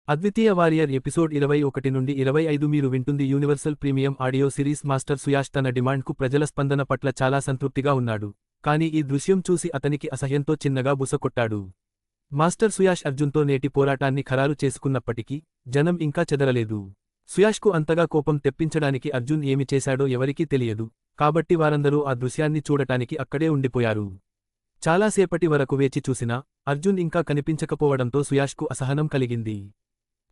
అద్వితీయ warrior episode 21 నుండి 25 మీరు వింటుంది universal premium audio series. Master Suyash తన డిమాండ్కు ప్రజల స్పందన పట్ల చాలా సంతృప్తిగా ఉన్నాడు. కానీ ఈ దృశ్యం చూసి అతనికి అసహ్యంతో చిన్నగా బుసకొట్టాడు. మాస్టర్ సుయాష్ అర్జున్తో నేటి పోరాటాన్ని ఖరారు చేసుకున్నప్పటికీ జనం ఇంకా చెదరలేదు. సుయాష్కు అంతగా కోపం తెప్పించడానికి అర్జున్ ఏమి చేశాడో ఎవరికీ తెలియదు. కాబట్టి వారందరూ ఆ దృశ్యాన్ని చూడటానికి అక్కడే ఉండిపోయారు. చాలాసేపటి వరకు వేచి చూసినా అర్జున్ ఇంకా కనిపించకపోవడంతో సుయాష్కు అసహనం కలిగింది.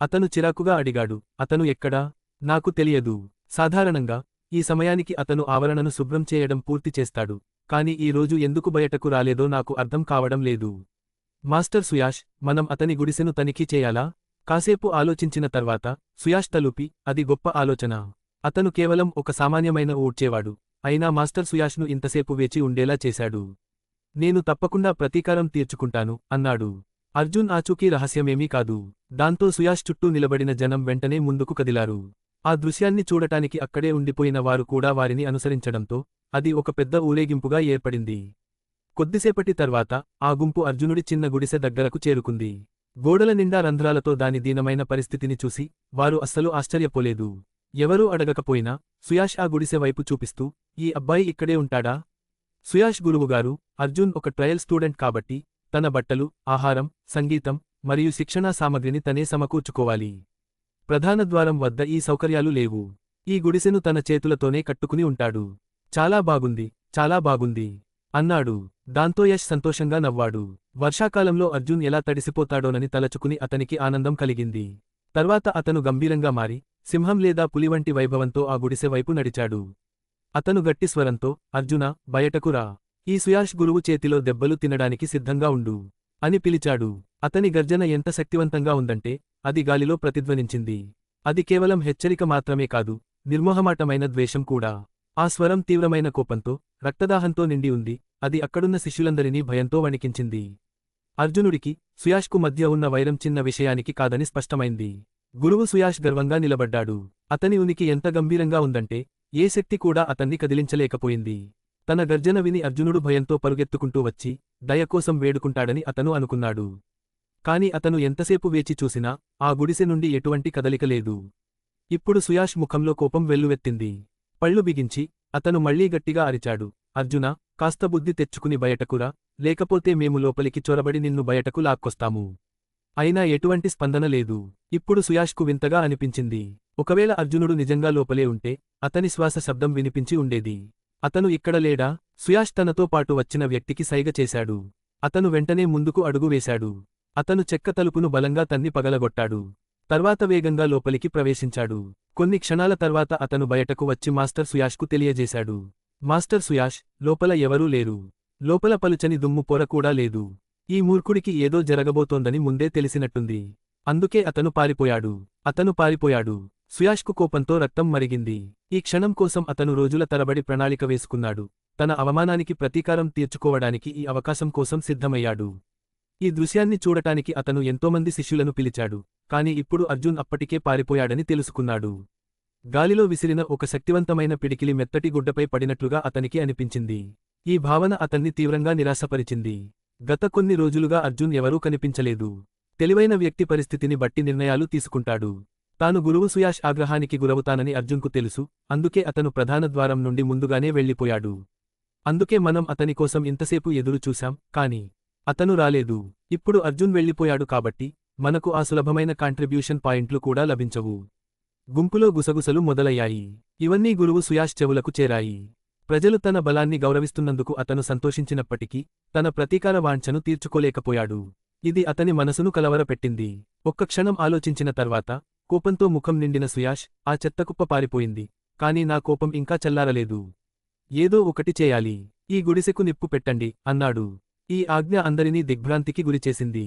అతను చిరాకుగా అడిగాడు, అతను ఎక్కడా? నాకు తెలియదు. సాధారణంగా ఈ సమయానికి అతను ఆవరణను శుభ్రం చేయడం పూర్తి చేస్తాడు. కాని ఈ రోజు ఎందుకు బయటకు రాలేదో నాకు అర్థం కావడం లేదు. మాస్టర్ సుయాష్, మనం అతని గుడిసెను తనిఖీ చేయాలా? కాసేపు ఆలోచించిన తర్వాత సుయాష్ తలుపి, అది గొప్ప ఆలోచన. అతను కేవలం ఒక సామాన్యమైన ఊడ్చేవాడు. అయినా మాస్టర్ సుయాష్ను ఇంతసేపు వేచి ఉండేలా చేశాడు. నేను తప్పకుండా ప్రతీకారం తీర్చుకుంటాను అన్నాడు. అర్జున్ ఆచూకీ రహస్యమేమీ కాదు. దాంతో సుయాష్ చుట్టూ నిలబడిన జనం వెంటనే ముందుకు కదిలారు. ఆ దృశ్యాన్ని చూడటానికి అక్కడే ఉండిపోయిన వారు కూడా వారిని అనుసరించడంతో అది ఒక పెద్ద ఊరేగింపుగా ఏర్పడింది. కొద్దిసేపటి తర్వాత ఆ గుంపు అర్జునుడి చిన్న గుడిసె దగ్గరకు చేరుకుంది. గోడల నిండా రంధ్రాలతో దాని దీనమైన పరిస్థితిని చూసి వారు అస్సలు ఆశ్చర్యపోలేదు. ఎవరూ అడగకపోయినా సుయాష్ ఆ గుడిసె వైపు చూపిస్తూ, ఈ అబ్బాయి ఇక్కడే ఉంటాడా? సుయాష్ గురువుగారు, అర్జున్ ఒక ట్రయల్ స్టూడెంట్ కాబట్టి తన బట్టలు, ఆహారం, సంగీతం మరియు శిక్షణా సామగ్రిని తనే సమకూర్చుకోవాలి. ప్రధాన ద్వారం వద్ద ఈ సౌకర్యాలు లేవు. ఈ గుడిసెను తన చేతులతోనే కట్టుకుని ఉంటాడు. చాలా బాగుంది, చాలా బాగుంది అన్నాడు. దాంతో యష్ సంతోషంగా నవ్వాడు. వర్షాకాలంలో అర్జున్ ఎలా తడిసిపోతాడోనని తలచుకుని అతనికి ఆనందం కలిగింది. తర్వాత అతను గంభీరంగా మారి సింహం లేదా పులి వంటి వైభవంతో ఆ గుడిసె వైపు నడిచాడు. అతను గట్టి స్వరంతో, అర్జునా, బయటకు రా. ఈ సుయాష్ గురువు చేతిలో దెబ్బలు తినడానికి సిద్ధంగా ఉండు అని పిలిచాడు. అతని గర్జన ఎంత శక్తివంతంగా ఉందంటే అది గాలిలో ప్రతిధ్వనించింది. అది కేవలం హెచ్చరిక మాత్రమే కాదు, నిర్మోహమాటమైన ద్వేషం కూడా. ఆ స్వరం తీవ్రమైన కోపంతో, రక్తదాహంతో నిండి ఉంది. అది అక్కడున్న శిష్యులందరినీ భయంతో వణికించింది. అర్జునుడికి సుయాష్కు మధ్య ఉన్న వైరం చిన్న విషయానికి కాదని స్పష్టమైంది. గురువు సుయాష్ గర్వంగా నిలబడ్డాడు. అతని ఉనికి ఎంత గంభీరంగా ఉందంటే ఏ శక్తి కూడా అతన్ని కదిలించలేకపోయింది. తన గర్జన విని అర్జునుడు భయంతో పరుగెత్తుకుంటూ వచ్చి దయకోసం వేడుకుంటాడని అతను అనుకున్నాడు. కాని అతను ఎంతసేపు వేచి చూసినా ఆ గుడిసె నుండి ఎటువంటి కదలిక లేదు. ఇప్పుడు సుయాష్ ముఖంలో కోపం వెల్లువెత్తింది. పళ్ళు బిగించి అతను మళ్లీ గట్టిగా అరిచాడు, అర్జునా, కాస్త బుద్ధి తెచ్చుకుని బయటకురా, లేకపోతే మేము లోపలికి చొరబడి నిన్ను బయటకు లాక్కొస్తాము. అయినా ఎటువంటి స్పందన లేదు. ఇప్పుడు సుయాష్కు వింతగా అనిపించింది. ఒకవేళ అర్జునుడు నిజంగా లోపలే ఉంటే అతని శ్వాస శబ్దం వినిపించి ఉండేది. అతను ఇక్కడ లేడా? సుయాష్ తనతో పాటు వచ్చిన వ్యక్తికి సైగ చేశాడు. అతను వెంటనే ముందుకు అడుగు వేశాడు. అతను చెక్క తలుపును బలంగా తన్ని పగలగొట్టాడు. తర్వాత వేగంగా లోపలికి ప్రవేశించాడు. కొన్ని క్షణాల తర్వాత అతను బయటకు వచ్చి మాస్టర్ సుయాష్కు తెలియజేశాడు. మాస్టర్ సుయాష్, లోపల ఎవరూ లేరు. లోపల పలుచని దుమ్ము పొర కూడా లేదు. ఈ మూర్ఖుడికి ఏదో జరగబోతోందని ముందే తెలిసినట్టుంది. అందుకే అతను పారిపోయాడు. సుయాష్కు కోపంతో రక్తం మరిగింది. ఈ క్షణం కోసం అతను రోజుల తరబడి ప్రణాళిక వేసుకున్నాడు. తన అవమానానికి ప్రతీకారం తీర్చుకోవడానికి ఈ అవకాశం కోసం సిద్ధమయ్యాడు. ఈ దృశ్యాన్ని చూడటానికి అతను ఎంతోమంది శిష్యులను పిలిచాడు. కాని ఇప్పుడు అర్జున్ అప్పటికే పారిపోయాడని తెలుసుకున్నాడు. గాలిలో విసిరిన ఒక శక్తివంతమైన పిడికిలి మెత్తటి గుడ్డపై పడినట్లుగా అతనికి అనిపించింది. ఈ భావన అతన్ని తీవ్రంగా నిరాశపరిచింది. గత కొన్ని రోజులుగా అర్జున్ ఎవరూ కనిపించలేదు. తెలివైన వ్యక్తి పరిస్థితిని బట్టి నిర్ణయాలు తీసుకుంటాడు. తాను గురువు సుయాష్ ఆగ్రహానికి గురవుతానని అర్జున్కు తెలుసు. అందుకే అతను ప్రధాన ద్వారం నుండి ముందుగానే వెళ్లిపోయాడు. అందుకే మనం అతని కోసం ఇంతసేపు ఎదురు చూశాం, కాని అతను రాలేదు. ఇప్పుడు అర్జున్ వెళ్లిపోయాడు కాబట్టి మనకు ఆ సులభమైన కాంట్రిబ్యూషన్ పాయింట్లు కూడా లభించవు. గుంపులో గుసగుసలు మొదలయ్యాయి. ఇవన్నీ గురువు సుయాష్ చెవులకు చేరాయి. ప్రజలు తన బలాన్ని గౌరవిస్తున్నందుకు అతను సంతోషించినప్పటికీ తన ప్రతీకార వాంఛను తీర్చుకోలేకపోయాడు. ఇది అతని మనసును కలవరపెట్టింది. ఒక్క క్షణం ఆలోచించిన తర్వాత కోపంతో ముఖం నిండిన సుయాష్, ఆ చెత్తకుప్ప పారిపోయింది. కాని నా కోపం ఇంకా చల్లారలేదు. ఏదో ఒకటి చేయాలి. ఈ గుడిసెకు నిప్పు పెట్టండి అన్నాడు. ఈ ఆజ్ఞ అందరినీ దిగ్భ్రాంతికి గురిచేసింది.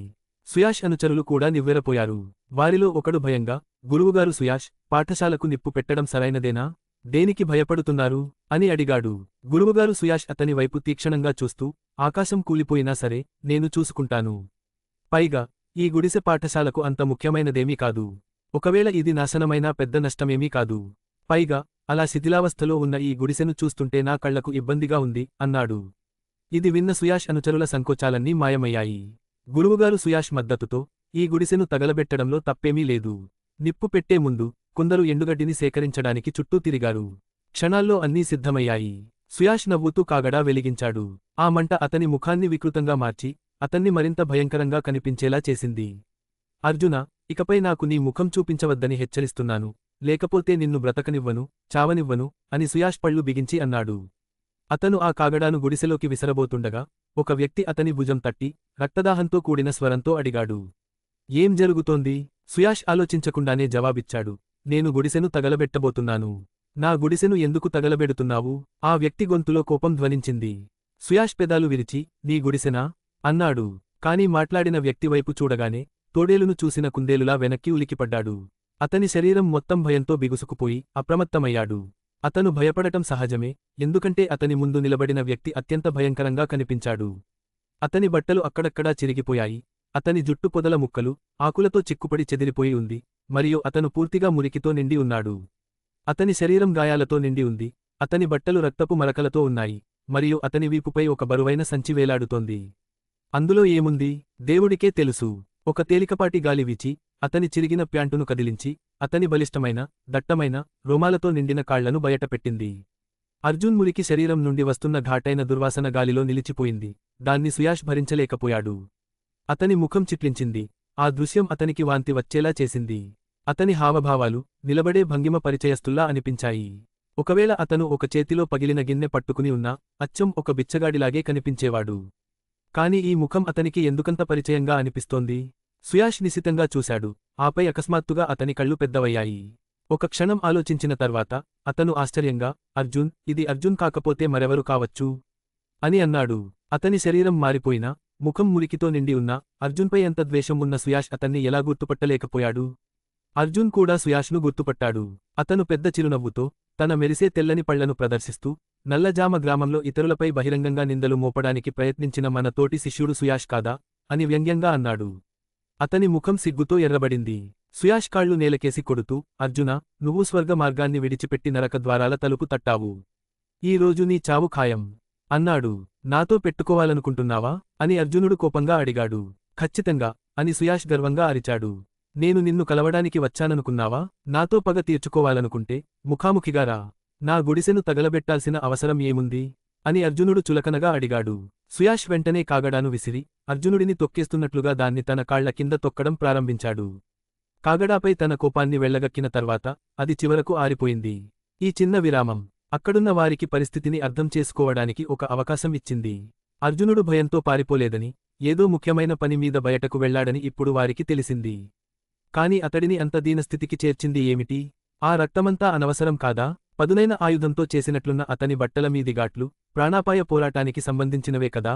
సుయాష్ అనుచరులు కూడా నివ్వెరపోయారు. వారిలో ఒకడు భయంగా, గురువుగారు సుయాష్, పాఠశాలకు నిప్పు పెట్టడం సరైనదేనా? దేనికి భయపడుతున్నారు అని అడిగాడు. గురువుగారు సుయాష్ అతని వైపు తీక్షణంగా చూస్తూ, ఆకాశం కూలిపోయినా సరే నేను చూసుకుంటాను. పైగా ఈ గుడిసె పాఠశాలకు అంత ముఖ్యమైనదేమీ కాదు. ఒకవేళ ఇది నాశనమైనా పెద్ద నష్టమేమీ కాదు. పైగా అలా శిథిలావస్థలో ఉన్న ఈ గుడిసెను చూస్తుంటే నా కళ్లకు ఇబ్బందిగా ఉంది అన్నాడు. ఇది విన్న సుయాష్ అనుచరుల సంకోచాలన్నీ మాయమయ్యాయి. గురువుగారు సుయాష్ మద్దతుతో, ఈ గుడిసెను తగలబెట్టడంలో తప్పేమీ లేదు. నిప్పు పెట్టే ముందు కొందరు ఎండుగడ్డిని సేకరించడానికి చుట్టూ తిరిగారు. క్షణాల్లో అన్నీ సిద్ధమయ్యాయి. సుయాష్ నవ్వుతూ కాగడా వెలిగించాడు. ఆ మంట అతని ముఖాన్ని వికృతంగా మార్చి అతన్ని మరింత భయంకరంగా కనిపించేలా చేసింది. అర్జునా, ఇకపై నాకు నీ ముఖం చూపించవద్దని హెచ్చరిస్తున్నాను, లేకపోతే నిన్ను బ్రతకనివ్వను, చావనివ్వను అని సుయాష్ పళ్ళు బిగించి అన్నాడు. అతను ఆ కాగడాను గుడిసెలోకి విసరబోతుండగా ఒక వ్యక్తి అతని భుజం తట్టి రక్తదాహంతో కూడిన స్వరంతో అడిగాడు. ఏం జరుగుతోంది? సుయాష్ ఆలోచించకుండానే జవాబిచ్చాడు. నేను గుడిసెను తగలబెట్టబోతున్నాను. నా గుడిసెను ఎందుకు తగలబెడుతున్నావు? ఆ వ్యక్తి గొంతులో కోపం ధ్వనించింది. సుయాష్ పెదాలు విరిచి, నీ గుడిసెనా అన్నాడు. కాని మాట్లాడిన వ్యక్తి వైపు చూడగానే తోడేలును చూసిన కుందేలులా వెనక్కి ఉలికిపడ్డాడు. అతని శరీరం మొత్తం భయంతో బిగుసుకుపోయి అప్రమత్తమయ్యాడు. అతను భయపడటం సహజమే, ఎందుకంటే అతని ముందు నిలబడిన వ్యక్తి అత్యంత భయంకరంగా కనిపించాడు. అతని బట్టలు అక్కడక్కడా చిరిగిపోయాయి. అతని జుట్టు పొదల ముక్కలు ఆకులతో చిక్కుపడి చెదిరిపోయి ఉంది, మరియు అతను పూర్తిగా మురికితో నిండి ఉన్నాడు. అతని శరీరం గాయాలతో నిండి ఉంది. అతని బట్టలు రక్తపు మరకలతో ఉన్నాయి, మరియు అతని వీపుపై ఒక బరువైన సంచి వేలాడుతోంది. అందులో ఏముంది దేవుడికే తెలుసు. ఒక తేలికపాటి గాలి వీచి అతని చిరిగిన ప్యాంటును కదిలించి అతని బలిష్టమైన, దట్టమైన, రోమాలతో నిండిన కాళ్లను బయటపెట్టింది. అర్జున్ మురికి శరీరం నుండి వస్తున్న ఘాటైన దుర్వాసన గాలిలో నిలిచిపోయింది. దాన్ని సుయాష్ భరించలేకపోయాడు. అతని ముఖం చిట్లించింది. ఆ దృశ్యం అతనికి వాంతి వచ్చేలా చేసింది. అతని హావభావాలు నిలబడే భంగిమ పరిచయస్తుల్లా అనిపించాయి. ఒకవేళ అతను ఒక చేతిలో పగిలిన గిన్నె పట్టుకుని ఉన్నా అచ్చం ఒక బిచ్చగాడిలాగే కనిపించేవాడు. కాని ఈ ముఖం అతనికి ఎందుకంత పరిచయంగా అనిపిస్తోంది? సుయాష్ నిశితంగా చూశాడు. ఆపై అకస్మాత్తుగా అతని కళ్ళు పెద్దవయ్యాయి. ఒక క్షణం ఆలోచించిన తర్వాత అతను ఆశ్చర్యంగా, అర్జున్, ఇది అర్జున్ కాకపోతే మరెవరు కావచ్చు అని అన్నాడు. అతని శరీరం మారిపోయినా ముఖం మురికితో నిండి ఉన్న అర్జున్పై ఎంత ద్వేషం ఉన్న సుయాష్ అతన్ని ఎలా గుర్తుపట్టలేకపోయాడు? అర్జున్ కూడా సుయాష్ను గుర్తుపట్టాడు. అతను పెద్ద చిరునవ్వుతో తన మెరిసే తెల్లని పళ్లను ప్రదర్శిస్తూ, నల్లజామ గ్రామంలో ఇతరులపై బహిరంగంగా నిందలు మోపడానికి ప్రయత్నించిన మన తోటి శిష్యుడు సుయాష్ కాదా అని వ్యంగ్యంగా అన్నాడు. అతని ముఖం సిగ్గుతో ఎర్రబడింది. సుయాష్ కాళ్లు నేలకేసి కొడుతూ, అర్జునా, నువ్వు స్వర్గ మార్గాన్ని విడిచిపెట్టి నరక ద్వారాల తలుపు తట్టావు. ఈ రోజు నీ చావు ఖాయం అన్నాడు. నాతో పెట్టుకోవాలనుకుంటున్నావా అని అర్జునుడు కోపంగా అడిగాడు. ఖచ్చితంగా అని సుయాష్ గర్వంగా అరిచాడు. నేను నిన్ను కలవడానికి వచ్చాననుకున్నావా? నాతో పగ తీర్చుకోవాలనుకుంటే ముఖాముఖిగా రా. నా గుడిసెను తగలబెట్టాల్సిన అవసరం ఏముంది అని అర్జునుడు చులకనగా అడిగాడు. సుయాష్ వెంటనే కాగడాను విసిరి అర్జునుడిని తొక్కేస్తున్నట్లుగా దాన్ని తన కాళ్ల కింద తొక్కడం ప్రారంభించాడు. కాగడాపై తన కోపాన్ని వెళ్లగక్కిన తర్వాత అది చివరకు ఆరిపోయింది. ఈ చిన్న విరామం అక్కడున్న వారికి పరిస్థితిని అర్థం చేసుకోవడానికి ఒక అవకాశం ఇచ్చింది. అర్జునుడు భయంతో పారిపోలేదని, ఏదో ముఖ్యమైన పని మీద బయటకు వెళ్లాడని ఇప్పుడు వారికి తెలిసింది. కాని అతడిని అంత దీనస్థితికి చేర్చింది ఏమిటి? ఆ రక్తమంతా అనవసరం కాదా? పదునైన ఆయుధంతో చేసినట్లున్న అతని బట్టల మీది ఘాట్లు ప్రాణాపాయ పోరాటానికి సంబంధించినవే కదా?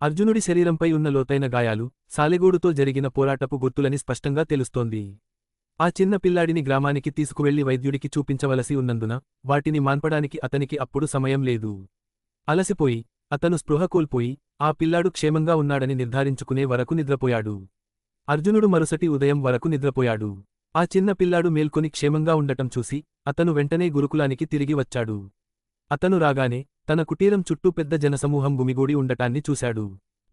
అర్జునుడి శరీరంపై ఉన్న లోతైన గాయాలు సాలెగూడుతో జరిగిన పోరాటపు గుర్తులని స్పష్టంగా తెలుస్తోంది. ఆ చిన్న పిల్లాడిని గ్రామానికి తీసుకువెళ్లి వైద్యుడికి చూపించవలసి ఉన్నందున వాటిని మాన్పడానికి అతనికి అప్పుడు సమయం లేదు. అలసిపోయి అతను స్పృహ కోల్పోయి ఆ పిల్లాడు క్షేమంగా ఉన్నాడని నిర్ధారించుకునే వరకు నిద్రపోయాడు. అర్జునుడు మరుసటి ఉదయం వరకు నిద్రపోయాడు. ఆ చిన్న పిల్లాడు మేల్కొని క్షేమంగా ఉండటం చూసి అతను వెంటనే గురుకులానికి తిరిగి వచ్చాడు. అతను రాగానే తన కుటీరం చుట్టూ పెద్ద జనసమూహం గుమిగూడి ఉండటాన్ని చూశాడు.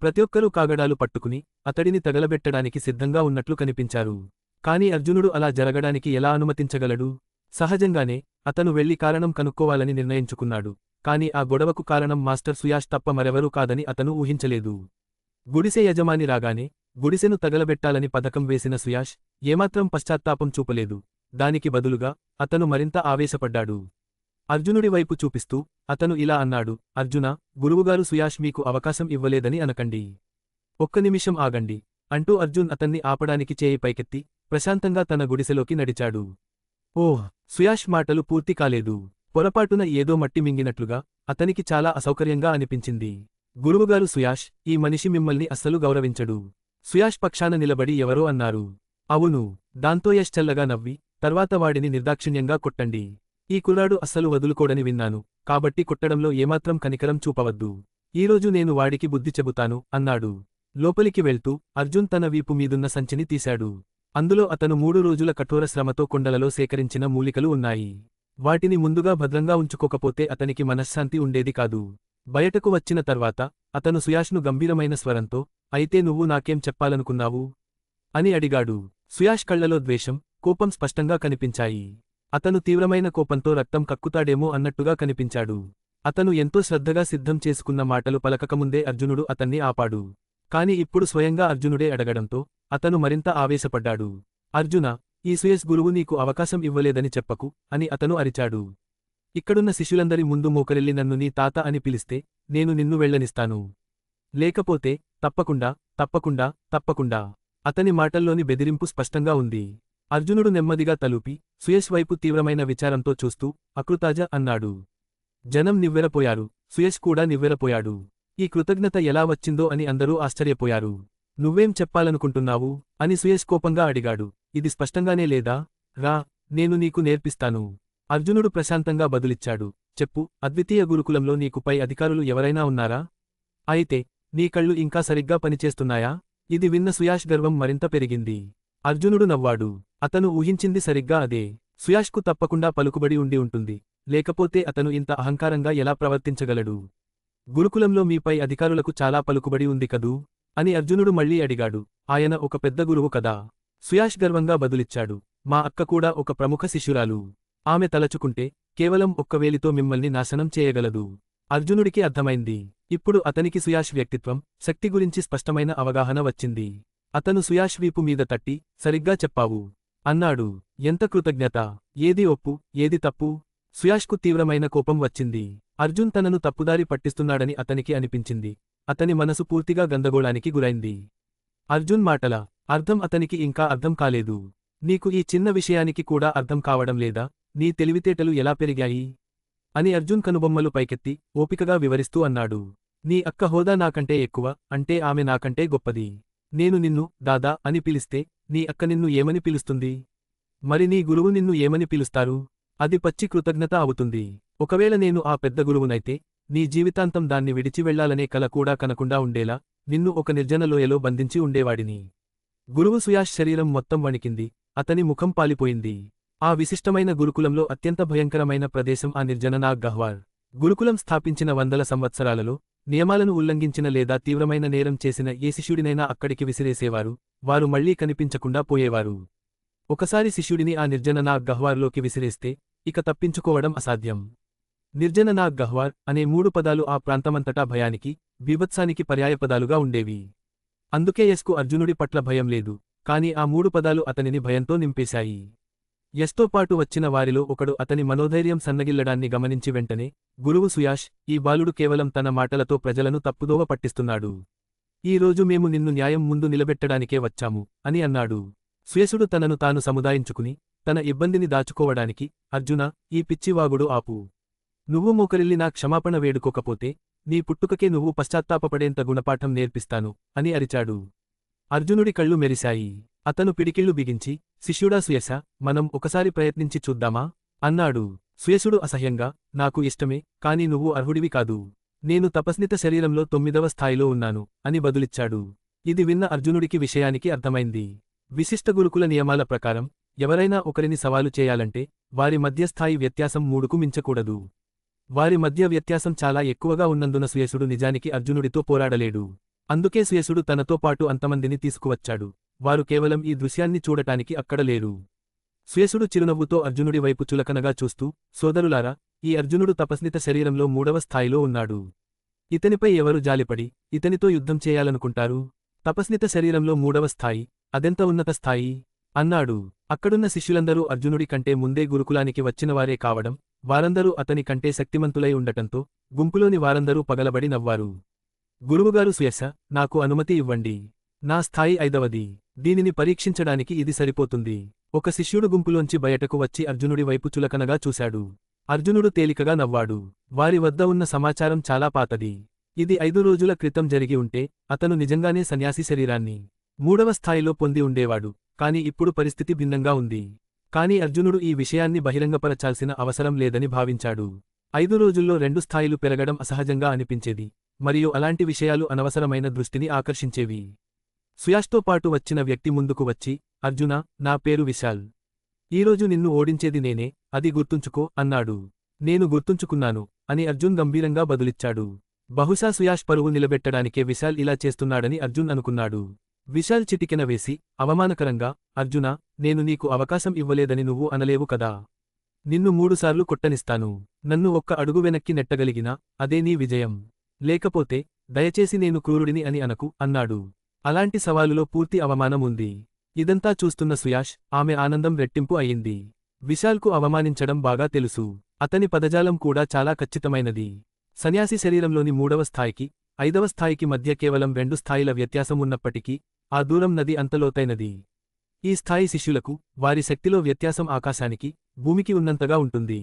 ప్రతిఒక్కరూ కాగడాలు పట్టుకుని అతడిని తగలబెట్టడానికి సిద్ధంగా ఉన్నట్లు కనిపించారు. కాని అర్జునుడు అలా జరగడానికి ఎలా అనుమతించగలడు? సహజంగానే అతను వెళ్లి కారణం కనుక్కోవాలని నిర్ణయించుకున్నాడు. కాని ఆ గొడవకు కారణం మాస్టర్ సుయాష్ తప్ప మరెవరూ కాదని అతను ఊహించలేదు. గుడిసె యజమాని రాగానే గుడిసెను తగలబెట్టాలని పథకం వేసిన సుయాష్ ఏమాత్రం పశ్చాత్తాపం చూపలేదు. దానికి బదులుగా అతను మరింత ఆవేశపడ్డాడు. అర్జునుడి వైపు చూపిస్తూ అతను ఇలా అన్నాడు, అర్జునా, గురువుగారు సుయాష్ మీకు అవకాశం ఇవ్వలేదని అనకండి. ఒక్క నిమిషం ఆగండి అంటూ అర్జున్ అతన్ని ఆపడానికి చేయి పైకెత్తి ప్రశాంతంగా తన గుడిసెలోకి నడిచాడు. ఓహ్! సుయాష్ మాటలు పూర్తి కాలేదు. పొరపాటున ఏదో మట్టి మింగినట్లుగా అతనికి చాలా అసౌకర్యంగా అనిపించింది. గురువుగారు సుయాష్, ఈ మనిషి మిమ్మల్ని అస్సలు గౌరవించడు. సుయాష్ పక్షాన నిలబడి ఎవరో అన్నారు. అవును. దాంతో యష్ చల్లగా నవ్వి, తర్వాత వాడిని నిర్దాక్షిణ్యంగా కొట్టండి. ఈ కుర్రాడు అస్సలు వదులుకోడని విన్నాను, కాబట్టి కొట్టడంలో ఏమాత్రం కనికరం చూపవద్దు. ఈరోజు నేను వాడికి బుద్ధి చెబుతాను అన్నాడు. లోపలికి వెళ్తూ అర్జున్ తన వీపు మీదున్న సంచిని తీశాడు. అందులో అతను 3 రోజుల కఠోర శ్రమతో కొండలలో సేకరించిన మూలికలు ఉన్నాయి. వాటిని ముందుగా భద్రంగా ఉంచుకోకపోతే అతనికి మనశ్శాంతి ఉండేది కాదు. బయటకు వచ్చిన తర్వాత అతను సుయాష్ను గంభీరమైన స్వరంతో, అయితే నువ్వు నాకేం చెప్పాలనుకున్నావు అని అడిగాడు. సుయాష్ కళ్లలో ద్వేషం, కోపం స్పష్టంగా కనిపించాయి. అతను తీవ్రమైన కోపంతో రక్తం కక్కుతాడేమో అన్నట్టుగా కనిపించాడు. అతను ఎంతో శ్రద్ధగా సిద్ధం చేసుకున్న మాటలు పలకకముందే అర్జునుడు అతన్ని ఆపాడు. కాని ఇప్పుడు స్వయంగా అర్జునుడే అడగడంతో అతను మరింత ఆవేశపడ్డాడు. అర్జున, ఈ సుయస్ గురువు నీకు అవకాశం ఇవ్వలేదని చెప్పకు అని అతను అరిచాడు. ఇక్కడున్న శిష్యులందరి ముందు మోకరిల్లి నన్ను నీ తాత అని పిలిస్తే నేను నిన్ను వెళ్ళనిస్తాను. లేకపోతే తప్పకుండా తప్పకుండా తప్పకుండా. అతని మాటల్లోని బెదిరింపు స్పష్టంగా ఉంది. అర్జునుడు నెమ్మదిగా తలూపి సుయస్ వైపు తీవ్రమైన విచారంతో చూస్తూ అకృతాజ అన్నాడు. జనం నివ్వెరపోయారు. సుయస్ కూడా నివ్వెరపోయాడు. ఈ కృతజ్ఞత ఎలా వచ్చిందో అని అందరూ ఆశ్చర్యపోయారు. నువ్వేం చెప్పాలనుకుంటున్నావు అని సుయస్ కోపంగా అడిగాడు. ఇది స్పష్టంగానే లేదా? రా, నేను నీకు నేర్పిస్తాను. అర్జునుడు ప్రశాంతంగా బదులిచ్చాడు. చెప్పు, అద్వితీయ గురుకులంలో నీకు పై అధికారులు ఎవరైనా ఉన్నారా? అయితే నీ కళ్ళు ఇంకా సరిగ్గా పనిచేస్తున్నాయా? ఇది విన్న సుయాష్ గర్వం మరింత పెరిగింది. అర్జునుడు నవ్వాడు. అతను ఊహించింది సరిగ్గా అదే. సుయాష్కు తప్పకుండా పలుకుబడి ఉండి ఉంటుంది. లేకపోతే అతను ఇంత అహంకారంగా ఎలా ప్రవర్తించగలడు? గురుకులంలో మీపై అధికారులకు చాలా పలుకుబడి ఉంది కదూ అని అర్జునుడు మళ్లీ అడిగాడు. ఆయన ఒక పెద్ద గురువు కదా. సుయాష్ గర్వంగా బదులిచ్చాడు. మా అక్క కూడా ఒక ప్రముఖ శిష్యురాలు. ఆమె తలచుకుంటే కేవలం ఒక్క వేలితో మిమ్మల్ని నాశనం చేయగలదు. అర్జునుడికి అర్థమైంది. ఇప్పుడు అతనికి సుయాష్ వ్యక్తిత్వం, శక్తి గురించి స్పష్టమైన అవగాహన వచ్చింది. అతను సుయాష్ వీపు మీద తట్టి, సరిగ్గా చెప్పావు అన్నాడు. ఎంత కృతజ్ఞత! ఏది ఒప్పు, ఏది తప్పు? సుయాష్కు తీవ్రమైన కోపం వచ్చింది. అర్జున్ తనను తప్పుదారి పట్టిస్తున్నాడని అతనికి అనిపించింది. అతని మనసు పూర్తిగా గందగోళానికి గురైంది. అర్జున్ మాటల అర్థం అతనికి ఇంకా అర్థం కాలేదు. నీకు ఈ చిన్న విషయానికి కూడా అర్థం కావడం లేదా? నీ తెలివితేటలు ఎలా పెరిగాయి అని అర్జున్ కనుబొమ్మలు పైకెత్తి ఓపికగా వివరిస్తూ అన్నాడు. నీ అక్క హోదా నాకంటే ఎక్కువ, అంటే ఆమె నాకంటే గొప్పది. నేను నిన్ను దాదా అని పిలిస్తే నీ అక్క నిన్ను ఏమని పిలుస్తుంది? మరి నీ గురువు నిన్ను ఏమని పిలుస్తారు? అది పచ్చి కృతజ్ఞత అవుతుంది. ఒకవేళ నేను ఆ పెద్ద గురువునైతే నీ జీవితాంతం దాన్ని విడిచి వెళ్లాలనే కల కూడా కనకుండా ఉండేలా నిన్ను ఒక నిర్జన లోయలో బంధించి ఉండేవాడిని. గురువు సుయాష్ శరీరం మొత్తం వణికింది. అతని ముఖం పాలిపోయింది. ఆ విశిష్టమైన గురుకులంలో అత్యంత భయంకరమైన ప్రదేశం ఆ నిర్జన నాగ్ గహ్వార్. గురుకులం స్థాపించిన 100 సంవత్సరాలలో నియమాలను ఉల్లంఘించిన లేదా తీవ్రమైన నేరం చేసిన ఏ శిష్యుడినైనా అక్కడికి విసిరేసేవారు. వారు మళ్లీ కనిపించకుండా పోయేవారు. ఒకసారి శిష్యుడిని ఆ నిర్జన నాగ్ గహ్వార్లోకి విసిరేస్తే ఇక తప్పించుకోవడం అసాధ్యం. నిర్జన నాగ్ గహ్వార్ అనే 3 పదాలు ఆ ప్రాంతమంతటా భయానికి, బీభత్సానికి పర్యాయపదాలుగా ఉండేవి. అందుకే యస్కు అర్జునుడి పట్ల భయం లేదు. కాని ఆ 3 పదాలు అతనిని భయంతో నింపేశాయి. యస్తో పాటు వచ్చిన వారిలో ఒకడు అతని మనోధైర్యం సన్నగిల్లడాన్ని గమనించి వెంటనే, గురువు సుయాష్, ఈ బాలుడు కేవలం తన మాటలతో ప్రజలను తప్పుదోవ పట్టిస్తున్నాడు. ఈ రోజు మేము నిన్ను న్యాయం ముందు నిలబెట్టడానికే వచ్చాము అని అన్నాడు. సుయసుడు తనను తాను సముదాయించుకుని తన ఇబ్బందిని దాచుకోవడానికి, అర్జునా, ఈ పిచ్చివాగుడు ఆపు. నువ్వు మోకరిల్లి నా క్షమాపణ వేడుకోకపోతే నీ పుట్టుకకే నువ్వు పశ్చాత్తాపపడేంత గుణపాఠం నేర్పిస్తాను అని అరిచాడు. అర్జునుడి కళ్ళు మెరిశాయి. అతను పిడికిళ్లు బిగించి, శిష్యుడా సుయస, మనం ఒకసారి ప్రయత్నించి చూద్దామా అన్నాడు. సుయసుడు అసహ్యంగా, నాకు ఇష్టమే, కాని నువ్వు అర్హుడివి కాదు. నేను తపస్నిత శరీరంలో 9వ స్థాయిలో ఉన్నాను అని బదులిచ్చాడు. ఇది విన్న అర్జునుడికి విషయానికి అర్థమైంది. విశిష్ట గురుకుల నియమాల ప్రకారం ఎవరైనా ఒకరిని సవాలు చేయాలంటే వారి మధ్య స్థాయి వ్యత్యాసం 3కు మించకూడదు. వారి మధ్య వ్యత్యాసం చాలా ఎక్కువగా ఉన్నందున సుయసుడు నిజానికి అర్జునుడితో పోరాడలేడు. అందుకే సుయసుడు తనతో పాటు అంతమందిని తీసుకువచ్చాడు. వారు కేవలం ఈ దృశ్యాన్ని చూడటానికి అక్కడ లేరు. సుయసుడు చిరునవ్వుతో అర్జునుడి వైపు చులకనగా చూస్తూ, సోదరులారా, ఈ అర్జునుడు తపస్నిత శరీరంలో 3వ స్థాయిలో ఉన్నాడు. ఇతనిపై ఎవరు జాలిపడి ఇతనితో యుద్ధం చేయాలనుకుంటారు? తపస్నిత శరీరంలో 3వ స్థాయి, అదెంత ఉన్నత స్థాయి అన్నాడు. అక్కడున్న శిష్యులందరూ అర్జునుడి కంటే ముందే గురుకులానికి వచ్చినవారే కావడం, వారందరూ అతని కంటే శక్తిమంతులై ఉండటంతో గుంపులోని వారందరూ పగలబడి నవ్వారు. గురువుగారు సుయస, నాకు అనుమతి ఇవ్వండి. నా స్థాయి 5వది. దీనిని పరీక్షించడానికి ఇది సరిపోతుంది. ఒక శిష్యుడు గుంపులోంచి బయటకు వచ్చి అర్జునుడి వైపు చులకనగా చూశాడు. అర్జునుడు తేలికగా నవ్వాడు. వారి వద్ద ఉన్న సమాచారం చాలా పాతది. ఇది 5 రోజుల క్రితం జరిగి ఉంటే అతను నిజంగానే సన్యాసి శరీరాన్ని 3వ స్థాయిలో పొంది ఉండేవాడు. కాని ఇప్పుడు పరిస్థితి భిన్నంగా ఉంది. కాని అర్జునుడు ఈ విషయాన్ని బహిరంగపరచాల్సిన అవసరం లేదని భావించాడు. 5 రోజుల్లో 2 స్థాయిలు పెరగడం అసహజంగా అనిపించేది. మరియు అలాంటి విషయాలు అనవసరమైన దృష్టిని ఆకర్షించేవి. సుయాష్తో పాటు వచ్చిన వ్యక్తి ముందుకు వచ్చి, అర్జునా, నా పేరు విశాల్. ఈరోజు నిన్ను ఓడించేది నేనే, అది గుర్తుంచుకో అన్నాడు. నేను గుర్తుంచుకున్నాను అని అర్జున్ గంభీరంగా బదులిచ్చాడు. బహుశా సుయాష్ పరువు నిలబెట్టడానికే విశాల్ ఇలా చేస్తున్నాడని అర్జున్ అనుకున్నాడు. విశాల్ చిటికెన వేసి, అవమానకరంగా, అర్జునా, నేను నీకు అవకాశం ఇవ్వలేదని నువ్వు అనలేవు కదా. నిన్ను 3 సార్లు కొట్టనిస్తాను. నన్ను ఒక్క అడుగు వెనక్కి నెట్టగలిగినా, అదే నీ విజయం. లేకపోతే, దయచేసి నేను క్రూరుడిని అని అనకు, అన్నాడు. అలాంటి సవాలులో పూర్తి అవమానం ఉంది. ఇదంతా చూస్తున్న సుయాష్, ఆమె ఆనందం రెట్టింపు అయింది. విశాల్కు అవమానించడం బాగా తెలుసు. అతని పదజాలం కూడా చాలా ఖచ్చితమైనది. సన్యాసి శరీరంలోని 3వ స్థాయికి, 5వ స్థాయికి మధ్య కేవలం 2 స్థాయిల వ్యత్యాసం ఉన్నప్పటికీ, ఆ దూరం నది అంత లోతైనది. ఈ స్థాయి శిష్యులకు, వారి శక్తిలో వ్యత్యాసం ఆకాశానికి, భూమికి ఉన్నంతగా ఉంటుంది.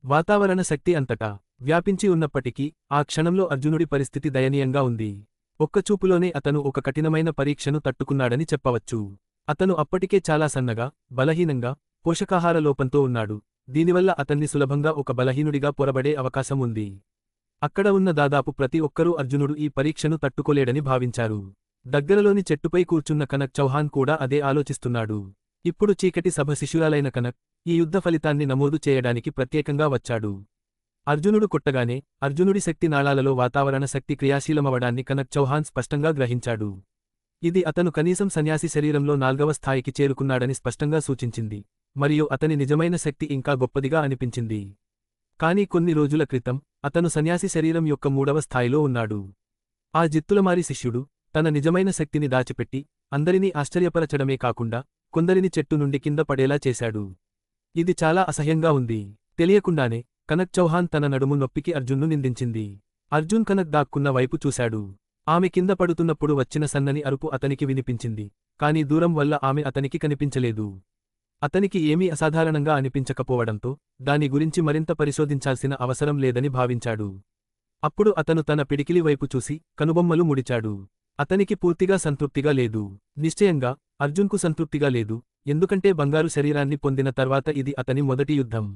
వాతావరణ శక్తి అంతటా వ్యాపించి ఉన్నప్పటికీ, ఆ క్షణంలో అర్జునుడి పరిస్థితి దయనీయంగా ఉంది. ఒక్కచూపులోనే అతను ఒక కఠినమైన పరీక్షను తట్టుకున్నాడని చెప్పవచ్చు. అతను అప్పటికే చాలా సన్నగా, బలహీనంగా, పోషకాహార లోపంతో ఉన్నాడు. దీనివల్ల అతన్ని సులభంగా ఒక బలహీనుడిగా పొరబడే అవకాశం ఉంది. అక్కడ ఉన్న దాదాపు ప్రతి ఒక్కరూ అర్జునుడు ఈ పరీక్షను తట్టుకోలేడని భావించారు. దగ్గరలోని చెట్టుపై కూర్చున్న కనక్ చౌహాన్ కూడా అదే ఆలోచిస్తున్నాడు. ఇప్పుడు చీకటి సభ శిష్యురాలైన కనక్, ఈ యుద్ధ ఫలితాన్ని నమోదు చేయడానికి ప్రత్యేకంగా వచ్చాడు. అర్జునుడు కొట్టగానే, అర్జునుడి శక్తి నాళాలలో వాతావరణ శక్తి క్రియాశీలమవడాన్ని కనక్ చౌహాన్ స్పష్టంగా గ్రహించాడు. ఇది అతను కనీసం సన్యాసి శరీరంలో 4వ స్థాయికి చేరుకున్నాడని స్పష్టంగా సూచించింది. మరియు అతని నిజమైన శక్తి ఇంకా గొప్పదిగా అనిపించింది. కానీ కొన్ని రోజుల క్రితం, అతను సన్యాసి శరీరం యొక్క 3వ స్థాయిలో ఉన్నాడు. ఆ జిత్తులమారి శిష్యుడు, తన నిజమైన శక్తిని దాచిపెట్టి, అందరినీ ఆశ్చర్యపరచడమే కాకుండా, కొందరిని చెట్టు నుండి కింద పడేలా చేశాడు. ఇది చాలా అసహ్యంగా ఉంది. తెలియకుండానే, కనక్ చౌహాన్ తన నడుము నొప్పికి అర్జున్ను నిందించింది. అర్జున్ కనక్ దాక్కున్న వైపు చూశాడు. ఆమె కింద పడుతున్నప్పుడు వచ్చిన సన్నని అరుపు అతనికి వినిపించింది. కాని దూరం వల్ల ఆమె అతనికి కనిపించలేదు. అతనికి ఏమీ అసాధారణంగా అనిపించకపోవడంతో, దాని గురించి మరింత పరిశోధించాల్సిన అవసరం లేదని భావించాడు. అప్పుడు అతను తన పిడికిలి వైపు చూసి, కనుబొమ్మలు ముడిచాడు. అతనికి పూర్తిగా సంతృప్తిగా లేదు. నిశ్చయంగా, అర్జున్కు సంతృప్తిగా లేదు, ఎందుకంటే బంగారు శరీరాన్ని పొందిన తర్వాత ఇది అతని మొదటి యుద్ధం.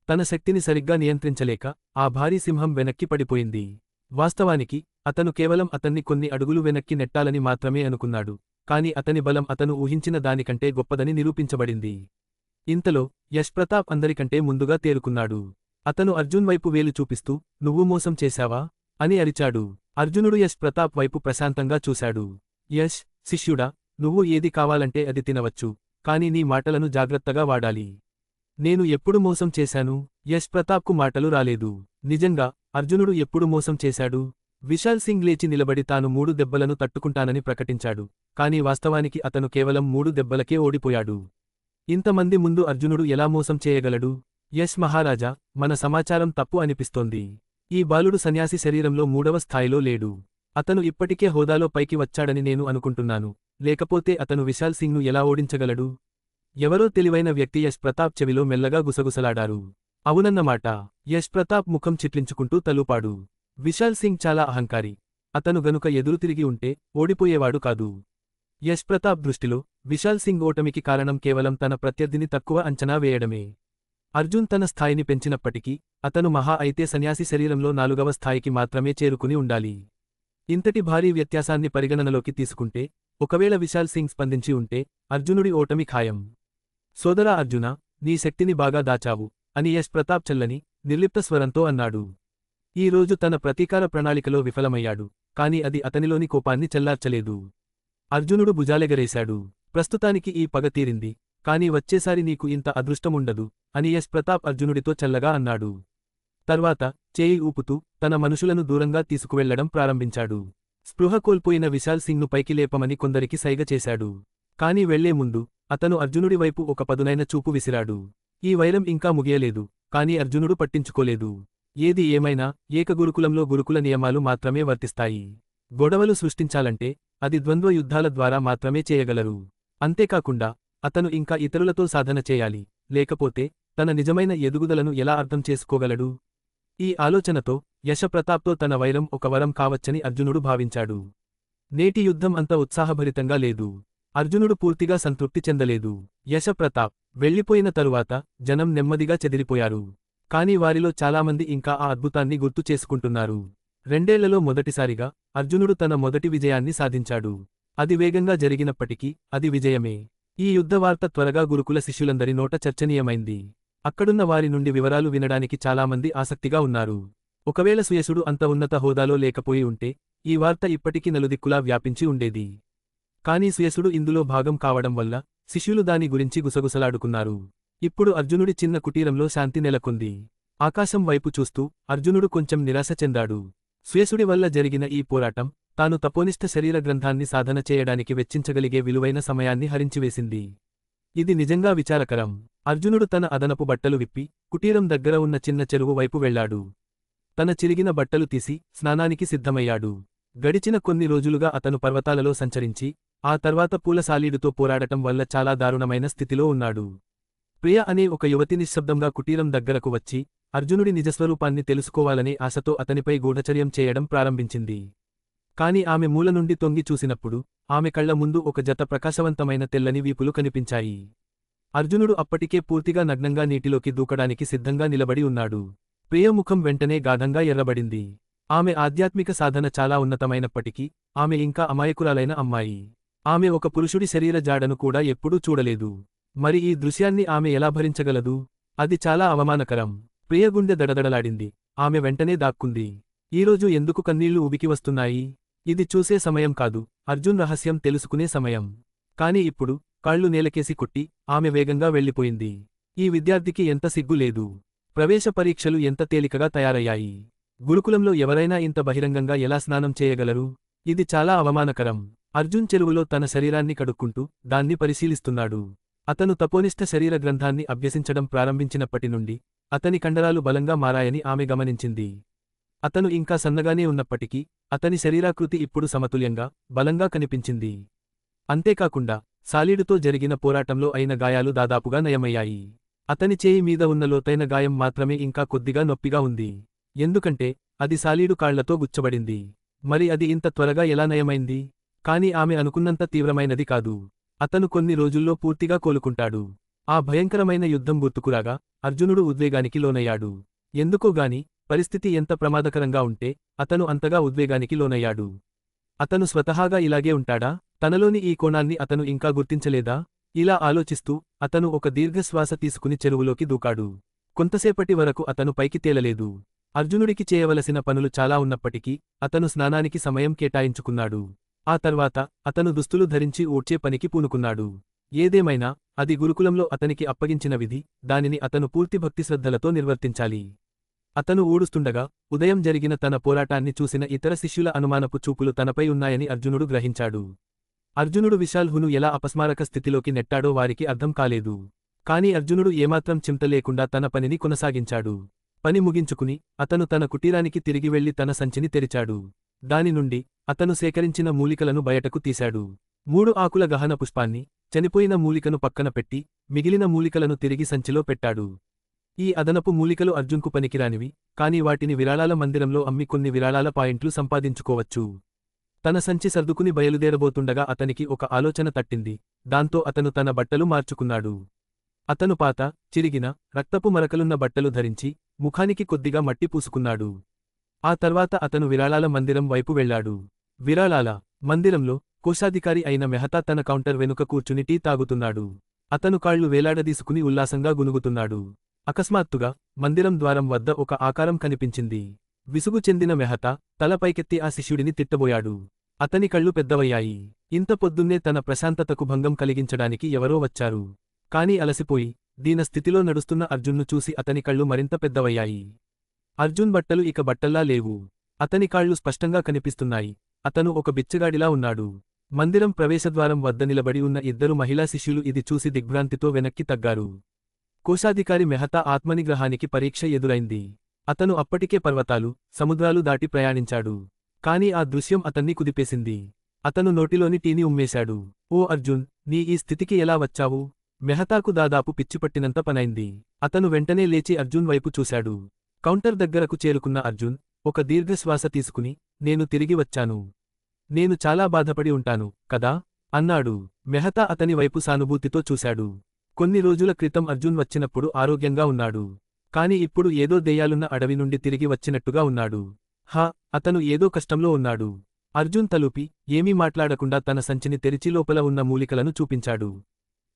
తన శక్తిని సరిగ్గా నియంత్రించలేక, ఆ భారీ సింహం వెనక్కి పడిపోయింది. వాస్తవానికి, అతను కేవలం అతన్ని కొన్ని అడుగులు వెనక్కి నెట్టాలని మాత్రమే అనుకున్నాడు. కాని అతని బలం అతను ఊహించిన దానికంటే గొప్పదని నిరూపించబడింది. ఇంతలో, యశ్ ప్రతాప్ అందరికంటే ముందుగా తేరుకున్నాడు. అతను అర్జున్ వైపు వేలు చూపిస్తూ, నువ్వు మోసం చేశావా? అని అరిచాడు. అర్జునుడు యశ్ ప్రతాప్ వైపు ప్రశాంతంగా చూశాడు. యశ్, శిష్యుడా, నువ్వు ఏది కావాలంటే అది తినవచ్చు, కాని నీ మాటలను జాగ్రత్తగా వాడాలి. నేను ఎప్పుడు మోసం చేశాను? యశ్ ప్రతాప్కు మాటలు రాలేదు. నిజంగా, అర్జునుడు ఎప్పుడు మోసం చేశాడు? విశాల్ సింగ్ లేచి నిలబడి తాను 3 దెబ్బలను తట్టుకుంటానని ప్రకటించాడు. కాని వాస్తవానికి అతను కేవలం 3 దెబ్బలకే ఓడిపోయాడు. ఇంతమంది ముందు అర్జునుడు ఎలా మోసం చేయగలడు? యశ్ మహారాజా, మన సమాచారం తప్పు అనిపిస్తోంది. ఈ బాలుడు సన్యాసి శరీరంలో 3వ స్థాయిలో లేడు. అతను ఇప్పటికే హోదాలో పైకి వచ్చాడని నేను అనుకుంటున్నాను. లేకపోతే అతను విశాల్ సింగ్ను ఎలా ఓడించగలడు? ఎవరో తెలివైన వ్యక్తి యశ్ ప్రతాప్ చెవిలో మెల్లగా గుసగుసలాడారు. అవునన్నమాట. యశ్ ప్రతాప్ ముఖం చిట్లించుకుంటూ తలూపాడు. విశాల్ సింగ్ చాలా అహంకారి. అతను గనుక ఎదురుతిరిగి ఉంటే, ఓడిపోయేవాడు కాదు. యశ్ ప్రతాప్ దృష్టిలో, విశాల్ సింగ్ ఓటమికి కారణం కేవలం తన ప్రత్యర్థిని తక్కువ అంచనా వేయడమే. అర్జున్ తన స్థాయిని పెంచినప్పటికీ, అతను మహా అయితే సన్యాసి శరీరంలో 4వ స్థాయికి మాత్రమే చేరుకుని ఉండాలి. ఇంతటి భారీ వ్యత్యాసాన్ని పరిగణనలోకి తీసుకుంటే, ఒకవేళ విశాల్ సింగ్ స్పందించి ఉంటే, అర్జునుడి ఓటమి ఖాయం. సోదరా అర్జునా, నీ శక్తిని బాగా దాచావు, అని యశ్ ప్రతాప్ చల్లని, నిర్లిప్త స్వరంతో అన్నాడు. ఈ రోజు తన ప్రతీకార ప్రణాళికలో విఫలమయ్యాడు, కాని అది అతనిలోని కోపాన్ని చల్లార్చలేదు. అర్జునుడు భుజాలెగరేశాడు. ప్రస్తుతానికి ఈ పగ తీరింది, కాని వచ్చేసారి నీకు ఇంత అదృష్టముండదు, అని యశ్ ప్రతాప్ అర్జునుడితో చల్లగా అన్నాడు. తర్వాత, చేయి ఊపుతూ, తన మనుషులను దూరంగా తీసుకువెళ్లడం ప్రారంభించాడు. స్పృహ కోల్పోయిన విశాల్ సింగ్ను పైకి లేపమని కొందరికి సైగ చేశాడు. కాని వెళ్లే ముందు, అతను అర్జునుడి వైపు ఒక పదునైన చూపు విసిరాడు. ఈ వైరం ఇంకా ముగియలేదు, కాని అర్జునుడు పట్టించుకోలేదు. ఏది ఏమైనా, ఏకగురుకులంలో గురుకుల నియమాలు మాత్రమే వర్తిస్తాయి. గొడవలు సృష్టించాలంటే, అది ద్వంద్వ యుద్ధాల ద్వారా మాత్రమే చేయగలరు. అంతేకాకుండా, అతను ఇంకా ఇతరులతో సాధన చేయాలి, లేకపోతే, తన నిజమైన ఎదుగుదలను ఎలా అర్థం చేసుకోగలడు? ఈ ఆలోచనతో, యశ ప్రతాప్తో తన వైరం ఒక వరం కావచ్చని అర్జునుడు భావించాడు. నేటి యుద్ధం అంత ఉత్సాహభరితంగా లేదు. అర్జునుడు పూర్తిగా సంతృప్తి చెందలేదు. యశ ప్రతాప్ వెళ్లిపోయిన తరువాత, జనం నెమ్మదిగా చెదిరిపోయారు. కాని వారిలో చాలామంది ఇంకా ఆ అద్భుతాన్ని గుర్తు చేసుకుంటున్నారు. 2 ఏళ్లలో మొదటిసారిగా, అర్జునుడు తన మొదటి విజయాన్ని సాధించాడు. అది వేగంగా జరిగినప్పటికీ, అది విజయమే. ఈ యుద్ధవార్త త్వరగా గురుకుల శిష్యులందరి నోట చర్చనీయమైంది. అక్కడున్న వారి నుండి వివరాలు వినడానికి చాలామంది ఆసక్తిగా ఉన్నారు. ఒకవేళ సుయసుడు అంత ఉన్నత హోదాలో లేకపోయి ఉంటే, ఈ వార్త ఇప్పటికీ నలుదిక్కులా వ్యాపించి ఉండేది. కానీ సుయసుడు ఇందులో భాగం కావడం వల్ల శిష్యులు దాని గురించి గుసగుసలాడుకున్నారు. ఇప్పుడు అర్జునుడి చిన్న కుటీరంలో శాంతి నెలకొంది. ఆకాశం వైపు చూస్తూ అర్జునుడు కొంచెం నిరాశ చెందాడు. సుయసుడి వల్ల జరిగిన ఈ పోరాటం తాను తపోనిష్ట శరీర గ్రంథాన్ని సాధన చేయడానికి వెచ్చించగలిగే విలువైన సమయాన్ని హరించివేసింది. ఇది నిజంగా విచారకరం. అర్జునుడు తన అదనపు బట్టలు విప్పి కుటీరం దగ్గర ఉన్న చిన్న చెరువు వైపు వెళ్లాడు. తన చిరిగిన బట్టలు తీసి స్నానానికి సిద్ధమయ్యాడు. గడిచిన కొన్ని రోజులుగా అతను పర్వతాలలో సంచరించి ఆ తర్వాత పూలసాలీడుతో పోరాడటం వల్ల చాలా దారుణమైన స్థితిలో ఉన్నాడు. ప్రియ అనే ఒక యువతి నిశ్శబ్దంగా కుటీరం దగ్గరకు వచ్చి అర్జునుడి నిజస్వరూపాన్ని తెలుసుకోవాలనే ఆశతో అతనిపై గూఢచర్యం చేయడం ప్రారంభించింది. కాని ఆమె మూల నుండి తొంగి చూసినప్పుడు ఆమె కళ్ల ముందు ఒక జత ప్రకాశవంతమైన తెల్లని వీపులు కనిపించాయి. అర్జునుడు అప్పటికే పూర్తిగా నగ్నంగా నీటిలోకి దూకడానికి సిద్ధంగా నిలబడి ఉన్నాడు. ప్రియ ముఖం వెంటనే గాఢంగా ఎర్రబడింది. ఆమె ఆధ్యాత్మిక సాధన చాలా ఉన్నతమైనప్పటికీ ఆమె ఇంకా అమాయకురాలైన అమ్మాయి. ఆమె ఒక పురుషుడి శరీర జాడను కూడా ఎప్పుడూ చూడలేదు. మరి ఈ దృశ్యాన్ని ఆమె ఎలా భరించగలదు? అది చాలా అవమానకరం. ప్రియ గుండె దడదడలాడింది. ఆమె వెంటనే దాక్కుంది. ఈరోజు ఎందుకు కన్నీళ్లు ఉబికి వస్తున్నాయి? ఇది చూసే సమయం కాదు, అర్జున్ రహస్యం తెలుసుకునే సమయం. కాని ఇప్పుడు కాళ్లు నేలకేసి కొట్టి ఆమె వేగంగా వెళ్ళిపోయింది. ఈ విద్యార్థికి ఎంత సిగ్గు లేదు. ప్రవేశ పరీక్షలు ఎంత తేలికగా తయారయ్యాయి. గురుకులంలో ఎవరైనా ఇంత బహిరంగంగా ఎలా స్నానం చేయగలరు? ఇది చాలా అవమానకరం. అర్జున్ చెరువులో తన శరీరాన్ని కడుక్కుంటూ దాన్ని పరిశీలిస్తున్నాడు. అతను తపోనిష్ట శరీర గ్రంథాన్ని అభ్యసించడం ప్రారంభించినప్పటి నుండి అతని కండరాలు బలంగా మారాయని ఆమె గమనించింది. అతను ఇంకా సన్నగానే ఉన్నప్పటికీ అతని శరీరాకృతి ఇప్పుడు సమతుల్యంగా బలంగా కనిపించింది. అంతేకాకుండా సాలీడుతో జరిగిన పోరాటంలో అయిన గాయాలు దాదాపుగా నయమయ్యాయి. అతని చేయి మీద ఉన్న లోతైన గాయం మాత్రమే ఇంకా కొద్దిగా నొప్పిగా ఉంది. ఎందుకంటే అది సాలీడు కాళ్లతో గుచ్చబడింది. మరి అది ఇంత త్వరగా ఎలా నయమైంది? కాని ఆమె అనుకున్నంత తీవ్రమైనది కాదు. అతను కొన్ని రోజుల్లో పూర్తిగా కోలుకుంటాడు. ఆ భయంకరమైన యుద్ధం గుర్తుకురాగా అర్జునుడు ఉద్వేగానికి లోనయ్యాడు. ఎందుకోగాని పరిస్థితి ఎంత ప్రమాదకరంగా ఉంటే అతను అంతగా ఉద్వేగానికి లోనయ్యాడు. అతను స్వతహాగా ఇలాగే ఉంటాడా? తనలోని ఈ కోణాన్ని అతను ఇంకా గుర్తించలేదా? ఇలా ఆలోచిస్తూ అతను ఒక దీర్ఘశ్వాస తీసుకుని చెరువులోకి దూకాడు. కొంతసేపటి వరకు అతను పైకి తేలలేదు. అర్జునుడికి చేయవలసిన పనులు చాలా ఉన్నప్పటికీ అతను స్నానానికి సమయం కేటాయించుకున్నాడు. ఆ తర్వాత అతను దుస్తులు ధరించి ఊడ్చే పనికి పూనుకున్నాడు. ఏదేమైనా అది గురుకులంలో అతనికి అప్పగించిన విధి. దానిని అతను పూర్తి భక్తిశ్రద్ధలతో నిర్వర్తించాలి. అతను ఊడుస్తుండగా ఉదయం జరిగిన తన పోరాటాన్ని చూసిన ఇతర శిష్యుల అనుమానపు చూపులు తనపై ఉన్నాయని అర్జునుడు గ్రహించాడు. అర్జునుడు విశాల్హును ఎలా అపస్మారక స్థితిలోకి నెట్టాడో వారికి అర్థం కాలేదు. కాని అర్జునుడు ఏమాత్రం చింతలేకుండా తన పనిని కొనసాగించాడు. పని ముగించుకుని అతను తన కుటీరానికి తిరిగి వెళ్లి తన సంచిని తెరిచాడు. దాని నుండి అతను సేకరించిన మూలికలను బయటకు తీశాడు. 3 ఆకుల గహన పుష్పాన్ని, చనిపోయిన మూలికను పక్కన పెట్టి మిగిలిన మూలికలను తిరిగి సంచిలో పెట్టాడు. ఈ అదనపు మూలికలు అర్జున్కు పనికిరానివి, కాని వాటిని విరాళాల మందిరంలో అమ్మి కొన్ని విరాళాల పాయింట్లు సంపాదించుకోవచ్చు. తన సంచి సర్దుకుని బయలుదేరబోతుండగా అతనికి ఒక ఆలోచన తట్టింది. దాంతో అతను తన బట్టలు మార్చుకున్నాడు. అతను పాత, చిరిగిన, రక్తపు మరకలున్న బట్టలు ధరించి ముఖానికి కొద్దిగా మట్టి పూసుకున్నాడు. ఆ తర్వాత అతను విరాళాల మందిరం వైపు వెళ్లాడు. విరాళాల మందిరంలో కోశాధికారి అయిన మెహతా తన కౌంటర్ వెనుక కూర్చుని టీ తాగుతున్నాడు. అతను కాళ్లు వేలాడదీసుకుని ఉల్లాసంగా గునుగుతున్నాడు. అకస్మాత్తుగా మందిరం ద్వారం వద్ద ఒక ఆకారం కనిపించింది. విసుగు చెందిన మెహతా తల పైకెత్తి ఆ శిష్యుడిని తిట్టబోయాడు. అతని కళ్ళు పెద్దవయ్యాయి. ఇంత పొద్దున్నే తన ప్రశాంతతకు భంగం కలిగించడానికి ఎవరో వచ్చారు. కాని అలసిపోయి దీనస్థితిలో నడుస్తున్న అర్జున్ను చూసి అతని కళ్ళు మరింత పెద్దవయ్యాయి. అర్జున్ బట్టలు ఇక బట్టల్లా లేవు. అతని కాళ్లు స్పష్టంగా కనిపిస్తున్నాయి. అతను ఒక బిచ్చగాడిలా ఉన్నాడు. మందిరం ప్రవేశద్వారం వద్ద నిలబడి ఉన్న 2 మహిళా శిష్యులు ఇది చూసి దిగ్భ్రాంతితో వెనక్కి తగ్గారు. కోశాధికారి మెహతా ఆత్మనిగ్రహానికి పరీక్ష ఎదురైంది. అతను అప్పటికే పర్వతాలు, సముద్రాలు దాటి ప్రయాణించాడు. కాని ఆ దృశ్యం అతన్ని కుదిపేసింది. అతను నోటిలోని టీని ఉమ్మేశాడు. ఓ అర్జున్, నీ ఈ స్థితికి ఎలా వచ్చావు? మెహతాకు దాదాపు పిచ్చిపట్టినంత పనైంది. అతను వెంటనే లేచి అర్జున్ వైపు చూశాడు. కౌంటర్ దగ్గరకు చేరుకున్న అర్జున్ ఒక దీర్ఘశ్వాస తీసుకుని, నేను తిరిగి వచ్చాను. నేను చాలా బాధపడి ఉంటాను కదా అన్నాడు. మెహతా అతని వైపు సానుభూతితో చూశాడు. కొన్ని రోజుల క్రితం అర్జున్ వచ్చినప్పుడు ఆరోగ్యంగా ఉన్నాడు. కాని ఇప్పుడు ఏదో దెయ్యాలున్న అడవి నుండి తిరిగి వచ్చినట్టుగా ఉన్నాడు. అతను ఏదో కష్టంలో ఉన్నాడు. అర్జున్ తలూపి ఏమీ మాట్లాడకుండా తన సంచిని తెరిచి లోపల ఉన్న మూలికలను చూపించాడు.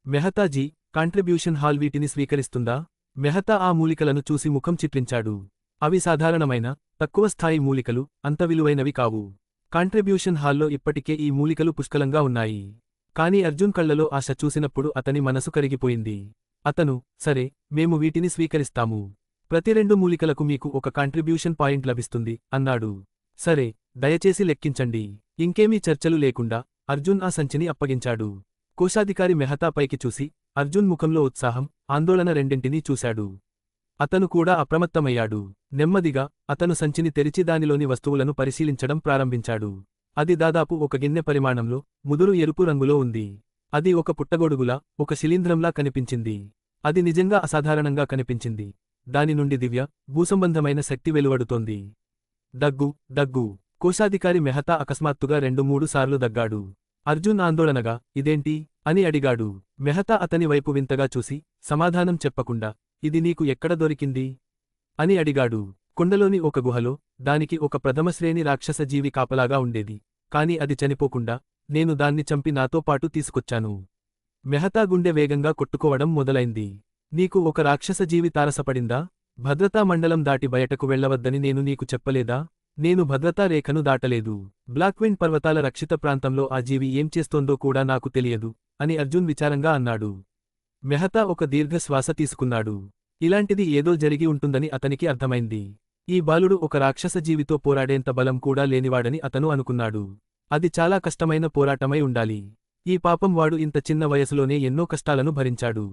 మెహతాజీ, కాంట్రిబ్యూషన్ హాల్ వీటిని స్వీకరిస్తుందా? మెహతా ఆ మూలికలను చూసి ముఖం చిట్లించాడు. అవి సాధారణమైన, తక్కువ స్థాయి మూలికలు, అంత విలువైనవి కావు. కాంట్రిబ్యూషన్ హాల్లో ఇప్పటికే ఈ మూలికలు పుష్కలంగా ఉన్నాయి. కాని అర్జున్ కళ్లలో ఆశ చూసినప్పుడు అతని మనసు కరిగిపోయింది. అతను, సరే, మేము వీటిని స్వీకరిస్తాము. ప్రతి 2 మూలికలకు మీకు ఒక కాంట్రిబ్యూషన్ పాయింట్ లభిస్తుంది అన్నాడు. సరే, దయచేసి లెక్కించండి. ఇంకేమీ చర్చలు లేకుండా అర్జున్ ఆ సంచిని అప్పగించాడు. కోశాధికారి మెహతా పైకి చూసి అర్జున్ ముఖంలో ఉత్సాహం, ఆందోళన రెండింటినీ చూశాడు. అతను కూడా అప్రమత్తమయ్యాడు. నెమ్మదిగా అతను సంచిని తెరిచి దానిలోని వస్తువులను పరిశీలించడం ప్రారంభించాడు. అది దాదాపు ఒక గిన్నె పరిమాణంలో, ముదురు ఎరుపు రంగులో ఉంది. అది ఒక పుట్టగొడుగులా, ఒక శిలీంధ్రంలా కనిపించింది. అది నిజంగా అసాధారణంగా కనిపించింది. దాని నుండి దివ్య, భూసంబంధమైన శక్తి వెలువడుతోంది. దగ్గు, దగ్గు. కోశాధికారి మెహతా అకస్మాత్తుగా 2-3 సార్లు దగ్గాడు. అర్జున్ ఆందోళనగా, ఇదేంటి అని అడిగాడు. మెహతా అతని వైపు వింతగా చూసి, సమాధానం చెప్పకుండా, ఇది నీకు ఎక్కడ దొరికింది అని అడిగాడు. కొండలోని ఒక గుహలో, దానికి ఒక ప్రథమశ్రేణి రాక్షస జీవి కాపలాగా ఉండేది. కాని అది చనిపోకుండా, నేను దాన్ని చంపి నాతో పాటు తీసుకొచ్చాను. మెహతా గుండె వేగంగా కొట్టుకోవడం మొదలైంది. నీకు ఒక రాక్షస జీవి తారసపడిందా? భద్రతా మండలం దాటి బయటకు వెళ్లవద్దని నేను నీకు చెప్పలేదా? నేను భద్రతా రేఖను దాటలేదు. బ్లాక్విండ్ పర్వతాల రక్షిత ప్రాంతంలో ఆ జీవి ఏం చేస్తోందో కూడా నాకు తెలియదు అని అర్జున్ విచారంగా అన్నాడు. మెహతా ఒక దీర్ఘ శ్వాస తీసుకున్నాడు. ఇలాంటిది ఏదో జరిగి ఉంటుందని అతనికి అర్థమైంది. ఈ బాలుడు ఒక రాక్షస జీవితో పోరాడేంత బలం కూడా లేనివాడని అతను అనుకున్నాడు. అది చాలా కష్టమైన పోరాటమై ఉండాలి. ఈ పాపం వాడు ఇంత చిన్న వయసులోనే ఎన్నో కష్టాలను భరించాడు.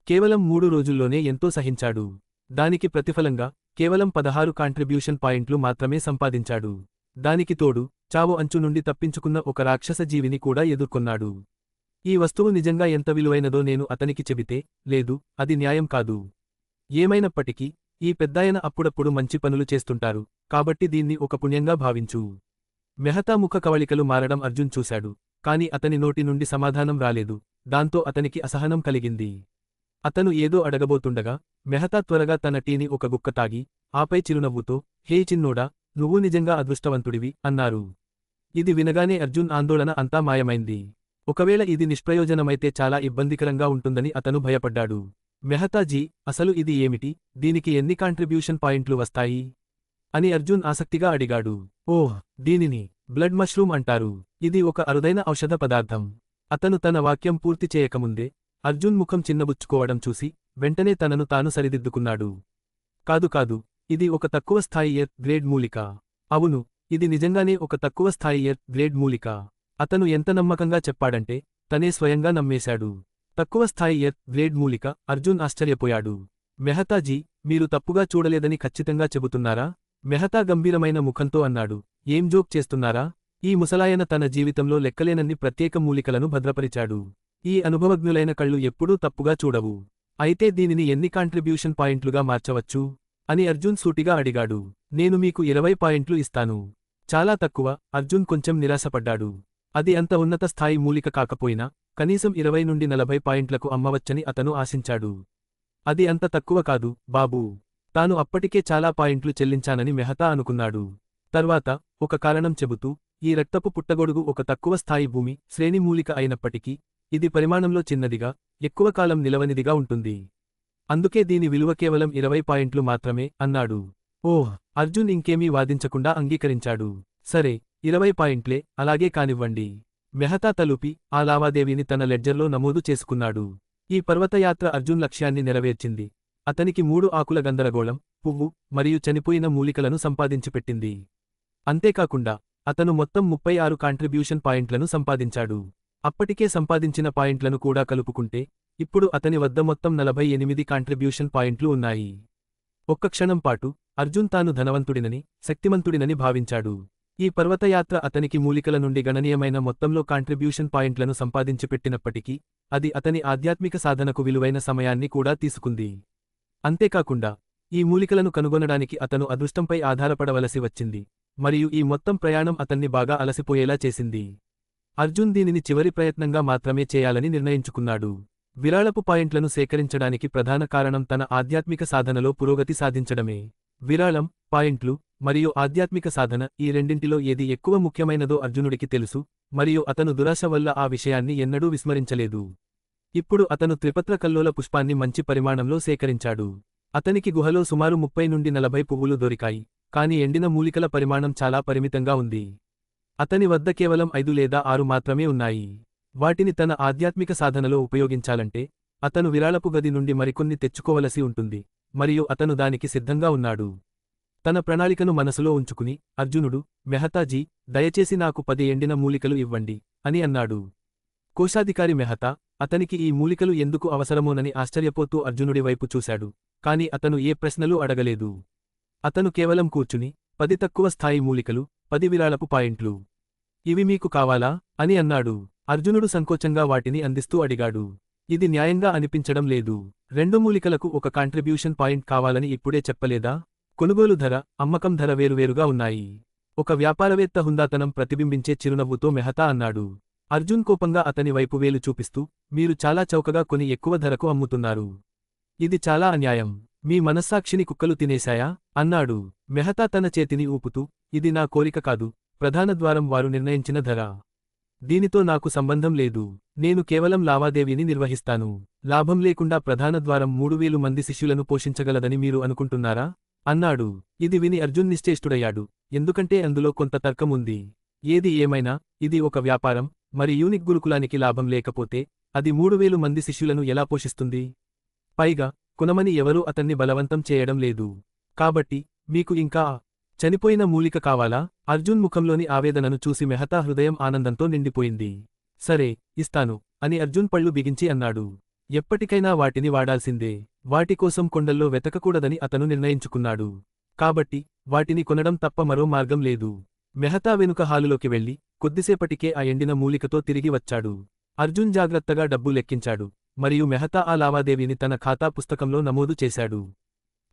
కేవలం 3 రోజుల్లోనే ఎంతో సహించాడు. దానికి ప్రతిఫలంగా కేవలం 16 కాంట్రిబ్యూషన్ పాయింట్లు మాత్రమే సంపాదించాడు. దానికి తోడు చావు అంచు నుండి తప్పించుకున్న ఒక రాక్షస జీవిని కూడా ఎదుర్కొన్నాడు. ఈ వస్తువు నిజంగా ఎంత విలువైనదో నేను అతనికి చెబితే, లేదు, అది న్యాయం కాదు. ఏమైనప్పటికీ ఈ పెద్దాయన అప్పుడప్పుడు మంచి పనులు చేస్తుంటారు, కాబట్టి దీన్ని ఒక పుణ్యంగా భావించు. మెహతా ముఖ కవళికలు మారడం అర్జున్ చూశాడు. కాని అతని నోటి నుండి సమాధానం రాలేదు. దాంతో అతనికి అసహనం కలిగింది. అతను ఏదో అడగబోతుండగా మెహతా త్వరగా తన టీని ఒక గుక్క తాగి, ఆపై చిరునవ్వుతో, హే చిన్నోడా, నువ్వు నిజంగా అదృష్టవంతుడివి అన్నారు. ఇది వినగానే అర్జున్ ఆందోళన అంతా మాయమైంది. ఒకవేళ ఇది నిష్ప్రయోజనమైతే చాలా ఇబ్బందికరంగా ఉంటుందని అతను భయపడ్డాడు. మెహతాజీ, అసలు ఇది ఏమిటి? దీనికి ఎన్ని కాంట్రిబ్యూషన్ పాయింట్లు వస్తాయి అని అర్జున్ ఆసక్తిగా అడిగాడు. ఓహ్, దీనిని బ్లడ్ మష్రూమ్ అంటారు. ఇది ఒక అరుదైన ఔషధ పదార్థం. అతను తన వాక్యం పూర్తి చేయకముందే అర్జున్ ముఖం చిన్నబుచ్చుకోవడం చూసి వెంటనే తనను తాను సరిదిద్దుకున్నాడు. కాదు కాదు, ఇది ఒక తక్కువ స్థాయి ఎర్త్ గ్రేడ్ మూలిక. అవును, ఇది నిజంగానే ఒక తక్కువ స్థాయి ఎర్త్ గ్రేడ్ మూలిక. అతను ఎంత నమ్మకంగా చెప్పాడంటే తనే స్వయంగా నమ్మేశాడు. తక్కువ స్థాయి ఎర్త్ గ్రేడ్ మూలిక. అర్జున్ ఆశ్చర్యపోయాడు. మెహతాజీ, మీరు తప్పుగా చూడలేదని ఖచ్చితంగా చెబుతున్నారా? మెహతా గంభీరమైన ముఖంతో అన్నాడు. ఏం జోక్ చేస్తున్నారా? ఈ ముసలాయన తన జీవితంలో లెక్కలేనన్ని ప్రత్యేక మూలికలను భద్రపరిచాడు. ఈ అనుభవజ్ఞులైన కళ్ళు ఎప్పుడూ తప్పుగా చూడవు. అయితే దీనిని ఎన్ని కాంట్రిబ్యూషన్ పాయింట్లుగా మార్చవచ్చు అని అర్జున్ సూటిగా అడిగాడు. నేను మీకు 20 పాయింట్లు ఇస్తాను. చాలా తక్కువ. అర్జున్ కొంచెం నిరాశపడ్డాడు. అది అంత ఉన్నత స్థాయి మూలిక కాకపోయినా కనీసం 20 నుండి 40 పాయింట్లకు అమ్మవచ్చని అతను ఆశించాడు. అది అంత తక్కువ కాదు, బాబూ. తాను అప్పటికే చాలా పాయింట్లు చెల్లించానని మెహతా అనుకున్నాడు. తర్వాత ఒక కారణం చెబుతూ, ఈ రక్తపు పుట్టగొడుగు ఒక తక్కువ స్థాయి భూమి శ్రేణి మూలిక అయినప్పటికీ ఇది పరిమాణంలో చిన్నదిగా, ఎక్కువ కాలం నిలవనిదిగా ఉంటుంది. అందుకే దీని విలువ కేవలం 20 పాయింట్లు మాత్రమే అన్నాడు. ఓహ్, అర్జున్ ఇంకేమీ వాదించకుండా అంగీకరించాడు. సరే, 20 పాయింట్లే, అలాగే కానివ్వండి. మెహతా తలూపి ఆ లావాదేవీని తన లెడ్జర్లో నమోదు చేసుకున్నాడు. ఈ పర్వతయాత్ర అర్జున్ లక్ష్యాన్ని నెరవేర్చింది. అతనికి 3 ఆకుల గందరగోళం, పువ్వు మరియు చనిపోయిన మూలికలను సంపాదించిపెట్టింది. అంతేకాకుండా అతను మొత్తం 36 కాంట్రిబ్యూషన్ పాయింట్లను సంపాదించాడు. అప్పటికే సంపాదించిన పాయింట్లను కూడా కలుపుకుంటే ఇప్పుడు అతని వద్ద మొత్తం 48 కాంట్రిబ్యూషన్ పాయింట్లు ఉన్నాయి. ఒక్క క్షణం పాటు అర్జున్ తాను ధనవంతుడినని, శక్తిమంతుడినని భావించాడు. ఈ పర్వతయాత్ర అతనికి మూలికల నుండి గణనీయమైన మొత్తంలో కాంట్రిబ్యూషన్ పాయింట్లను సంపాదించిపెట్టినప్పటికీ అది అతని ఆధ్యాత్మిక సాధనకు విలువైన సమయాన్ని కూడా తీసుకుంది. అంతేకాకుండా ఈ మూలికలను కనుగొనడానికి అతను అదృష్టంపై ఆధారపడవలసి వచ్చింది, మరియు ఈ మొత్తం ప్రయాణం అతన్ని బాగా అలసిపోయేలా చేసింది. అర్జున్ దీనిని చివరి ప్రయత్నంగా మాత్రమే చేయాలని నిర్ణయించుకున్నాడు. విరాళపు పాయింట్లను సేకరించడానికి ప్రధాన కారణం తన ఆధ్యాత్మిక సాధనలో పురోగతి సాధించడమే. విరాళం, పాయింట్లు మరియు ఆధ్యాత్మిక సాధన ఈ రెండింటిలో ఏది ఎక్కువ ముఖ్యమైనదో అర్జునుడికి తెలుసు, మరియు అతను దురాశ వల్ల ఆ విషయాన్ని ఎన్నడూ విస్మరించలేదు. ఇప్పుడు అతను త్రిపత్ర కల్లోల పుష్పాన్ని మంచి పరిమాణంలో సేకరించాడు. అతనికి గుహలో సుమారు 30 నుండి 40 పువ్వులు దొరికాయి, కాని ఎండిన మూలికల పరిమాణం చాలా పరిమితంగా ఉంది. అతని వద్ద కేవలం 5 లేదా 6 మాత్రమే ఉన్నాయి. వాటిని తన ఆధ్యాత్మిక సాధనలో ఉపయోగించాలంటే అతను విరాళపు గది నుండి మరికొన్ని తెచ్చుకోవలసి ఉంటుంది, మరియు అతను దానికి సిద్ధంగా ఉన్నాడు. తన ప్రణాళికను మనసులో ఉంచుకుని అర్జునుడు, మెహతాజీ, దయచేసి నాకు 10 ఎండిన మూలికలు ఇవ్వండి అని అన్నాడు. కోశాధికారి మెహతా అతనికి ఈ మూలికలు ఎందుకు అవసరమోనని ఆశ్చర్యపోతూ అర్జునుడి వైపు చూశాడు, కాని అతను ఏ ప్రశ్నలూ అడగలేదు. అతను కేవలం కూర్చుని 10 తక్కువ స్థాయి మూలికలు, 10 విరాళపు పాయింట్లు. ఇవి మీకు కావాలా అని అన్నాడు. అర్జునుడు సంకోచంగా వాటిని అందిస్తూ అడిగాడు. ఇది న్యాయంగా అనిపించడం లేదు. 2 మూలికలకు ఒక కాంట్రిబ్యూషన్ పాయింట్ కావాలని ఇప్పుడే చెప్పలేదా? కొనుగోలు ధర, అమ్మకం ధర వేరువేరుగా ఉన్నాయి. ఒక వ్యాపారవేత్త హుందాతనం ప్రతిబింబించే చిరునవ్వుతో మెహతా అన్నాడు. అర్జున్ కోపంగా అతని వైపు వేలు చూపిస్తూ, మీరు చాలా చౌకగా కొని ఎక్కువ ధరకు అమ్ముతున్నారు. ఇది చాలా అన్యాయం. మీ మనస్సాక్షిని కుక్కలు తినేశాయా అన్నాడు. మెహతా తన చేతిని ఊపుతూ, ఇది నా కోరిక కాదు, ప్రధాన ద్వారం వారు నిర్ణయించిన ధర. దీనితో నాకు సంబంధం లేదు. నేను కేవలం లావాదేవీని నిర్వహిస్తాను. లాభం లేకుండా ప్రధాన ద్వారం 3000 మంది శిష్యులను పోషించగలదని మీరు అనుకుంటున్నారా అన్నాడు. ఇది విని అర్జున్ నిశ్చేష్టుడయ్యాడు, ఎందుకంటే అందులో కొంత తర్కం ఉంది. ఏది ఏమైనా ఇది ఒక వ్యాపారం, మరి యూనిక్ గురుకులానికి లాభం లేకపోతే అది 3000 మంది శిష్యులను ఎలా పోషిస్తుంది? పైగా కొనమని ఎవరూ అతన్ని బలవంతం చేయడం లేదు. కాబట్టి మీకు ఇంకా చనిపోయిన మూలిక కావాలా? అర్జున్ ముఖంలోని ఆవేదనను చూసి మెహతా హృదయం ఆనందంతో నిండిపోయింది. సరే, ఇస్తాను అని అర్జున్ పళ్ళు బిగించి అన్నాడు. ఎప్పటికైనా వాటిని వాడాల్సిందే. వాటి కోసం కొండల్లో వెతకకూడదని అతను నిర్ణయించుకున్నాడు. కాబట్టి వాటిని కొనడం తప్ప మరో మార్గం లేదు. మెహతా వెనుక హాలులోకి వెళ్లి కొద్దిసేపటికే ఆ ఎండిన మూలికతో తిరిగి వచ్చాడు. అర్జున్ జాగ్రత్తగా డబ్బు లెక్కించాడు, మరియు మెహతా ఆ లావాదేవీని తన ఖాతా పుస్తకంలో నమోదు చేశాడు.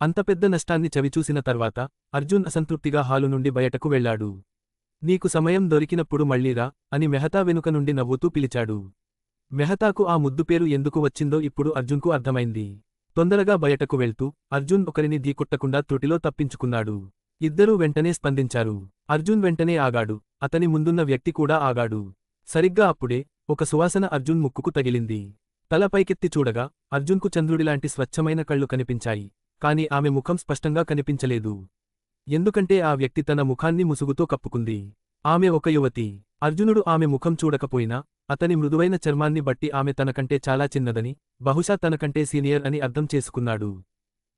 అంత పెద్ద నష్టాన్ని చవిచూసిన తర్వాత అర్జున్ అసంతృప్తిగా హాలు నుండి బయటకు వెళ్లాడు. నీకు సమయం దొరికినప్పుడు మళ్ళీరా అని మెహతా వెనుక నుండి నవ్వుతూ పిలిచాడు. మెహతాకు ఆ ముద్దు పేరు ఎందుకు వచ్చిందో ఇప్పుడు అర్జున్కు అర్థమైంది. తొందరగా బయటకు వెళ్తూ అర్జున్ ఒకరిని ఢీకొట్టకుండా త్రుటిలో తప్పించుకున్నాడు. ఇద్దరూ వెంటనే స్పందించారు. అర్జున్ వెంటనే ఆగాడు, అతని ముందున్న వ్యక్తి కూడా ఆగాడు. సరిగ్గా అప్పుడే ఒక సువాసన అర్జున్ ముక్కుకు తగిలింది. తల పైకెత్తి చూడగా అర్జున్కు చంద్రుడిలాంటి స్వచ్ఛమైన కళ్ళు కనిపించాయి, కాని ఆమె ముఖం స్పష్టంగా కనిపించలేదు. ఎందుకంటే ఆ వ్యక్తి తన ముఖాన్ని ముసుగుతో కప్పుకుంది. ఆమె ఒక యువతి. అర్జునుడు ఆమె ముఖం చూడకపోయినా అతని మృదువైన చర్మాన్ని బట్టి ఆమె తనకంటే చాలా చిన్నదని, బహుశా తనకంటే సీనియర్ అని అర్థం చేసుకున్నాడు.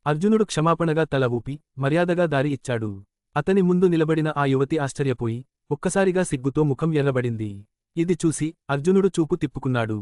అర్జునుడు క్షమాపణగా తల ఊపి మర్యాదగా దారి ఇచ్చాడు. అతని ముందు నిలబడిన ఆ యువతి ఆశ్చర్యపోయి ఒక్కసారిగా సిగ్గుతో ముఖం ఎర్రబడింది. ఇది చూసి అర్జునుడు చూపు తిప్పుకున్నాడు.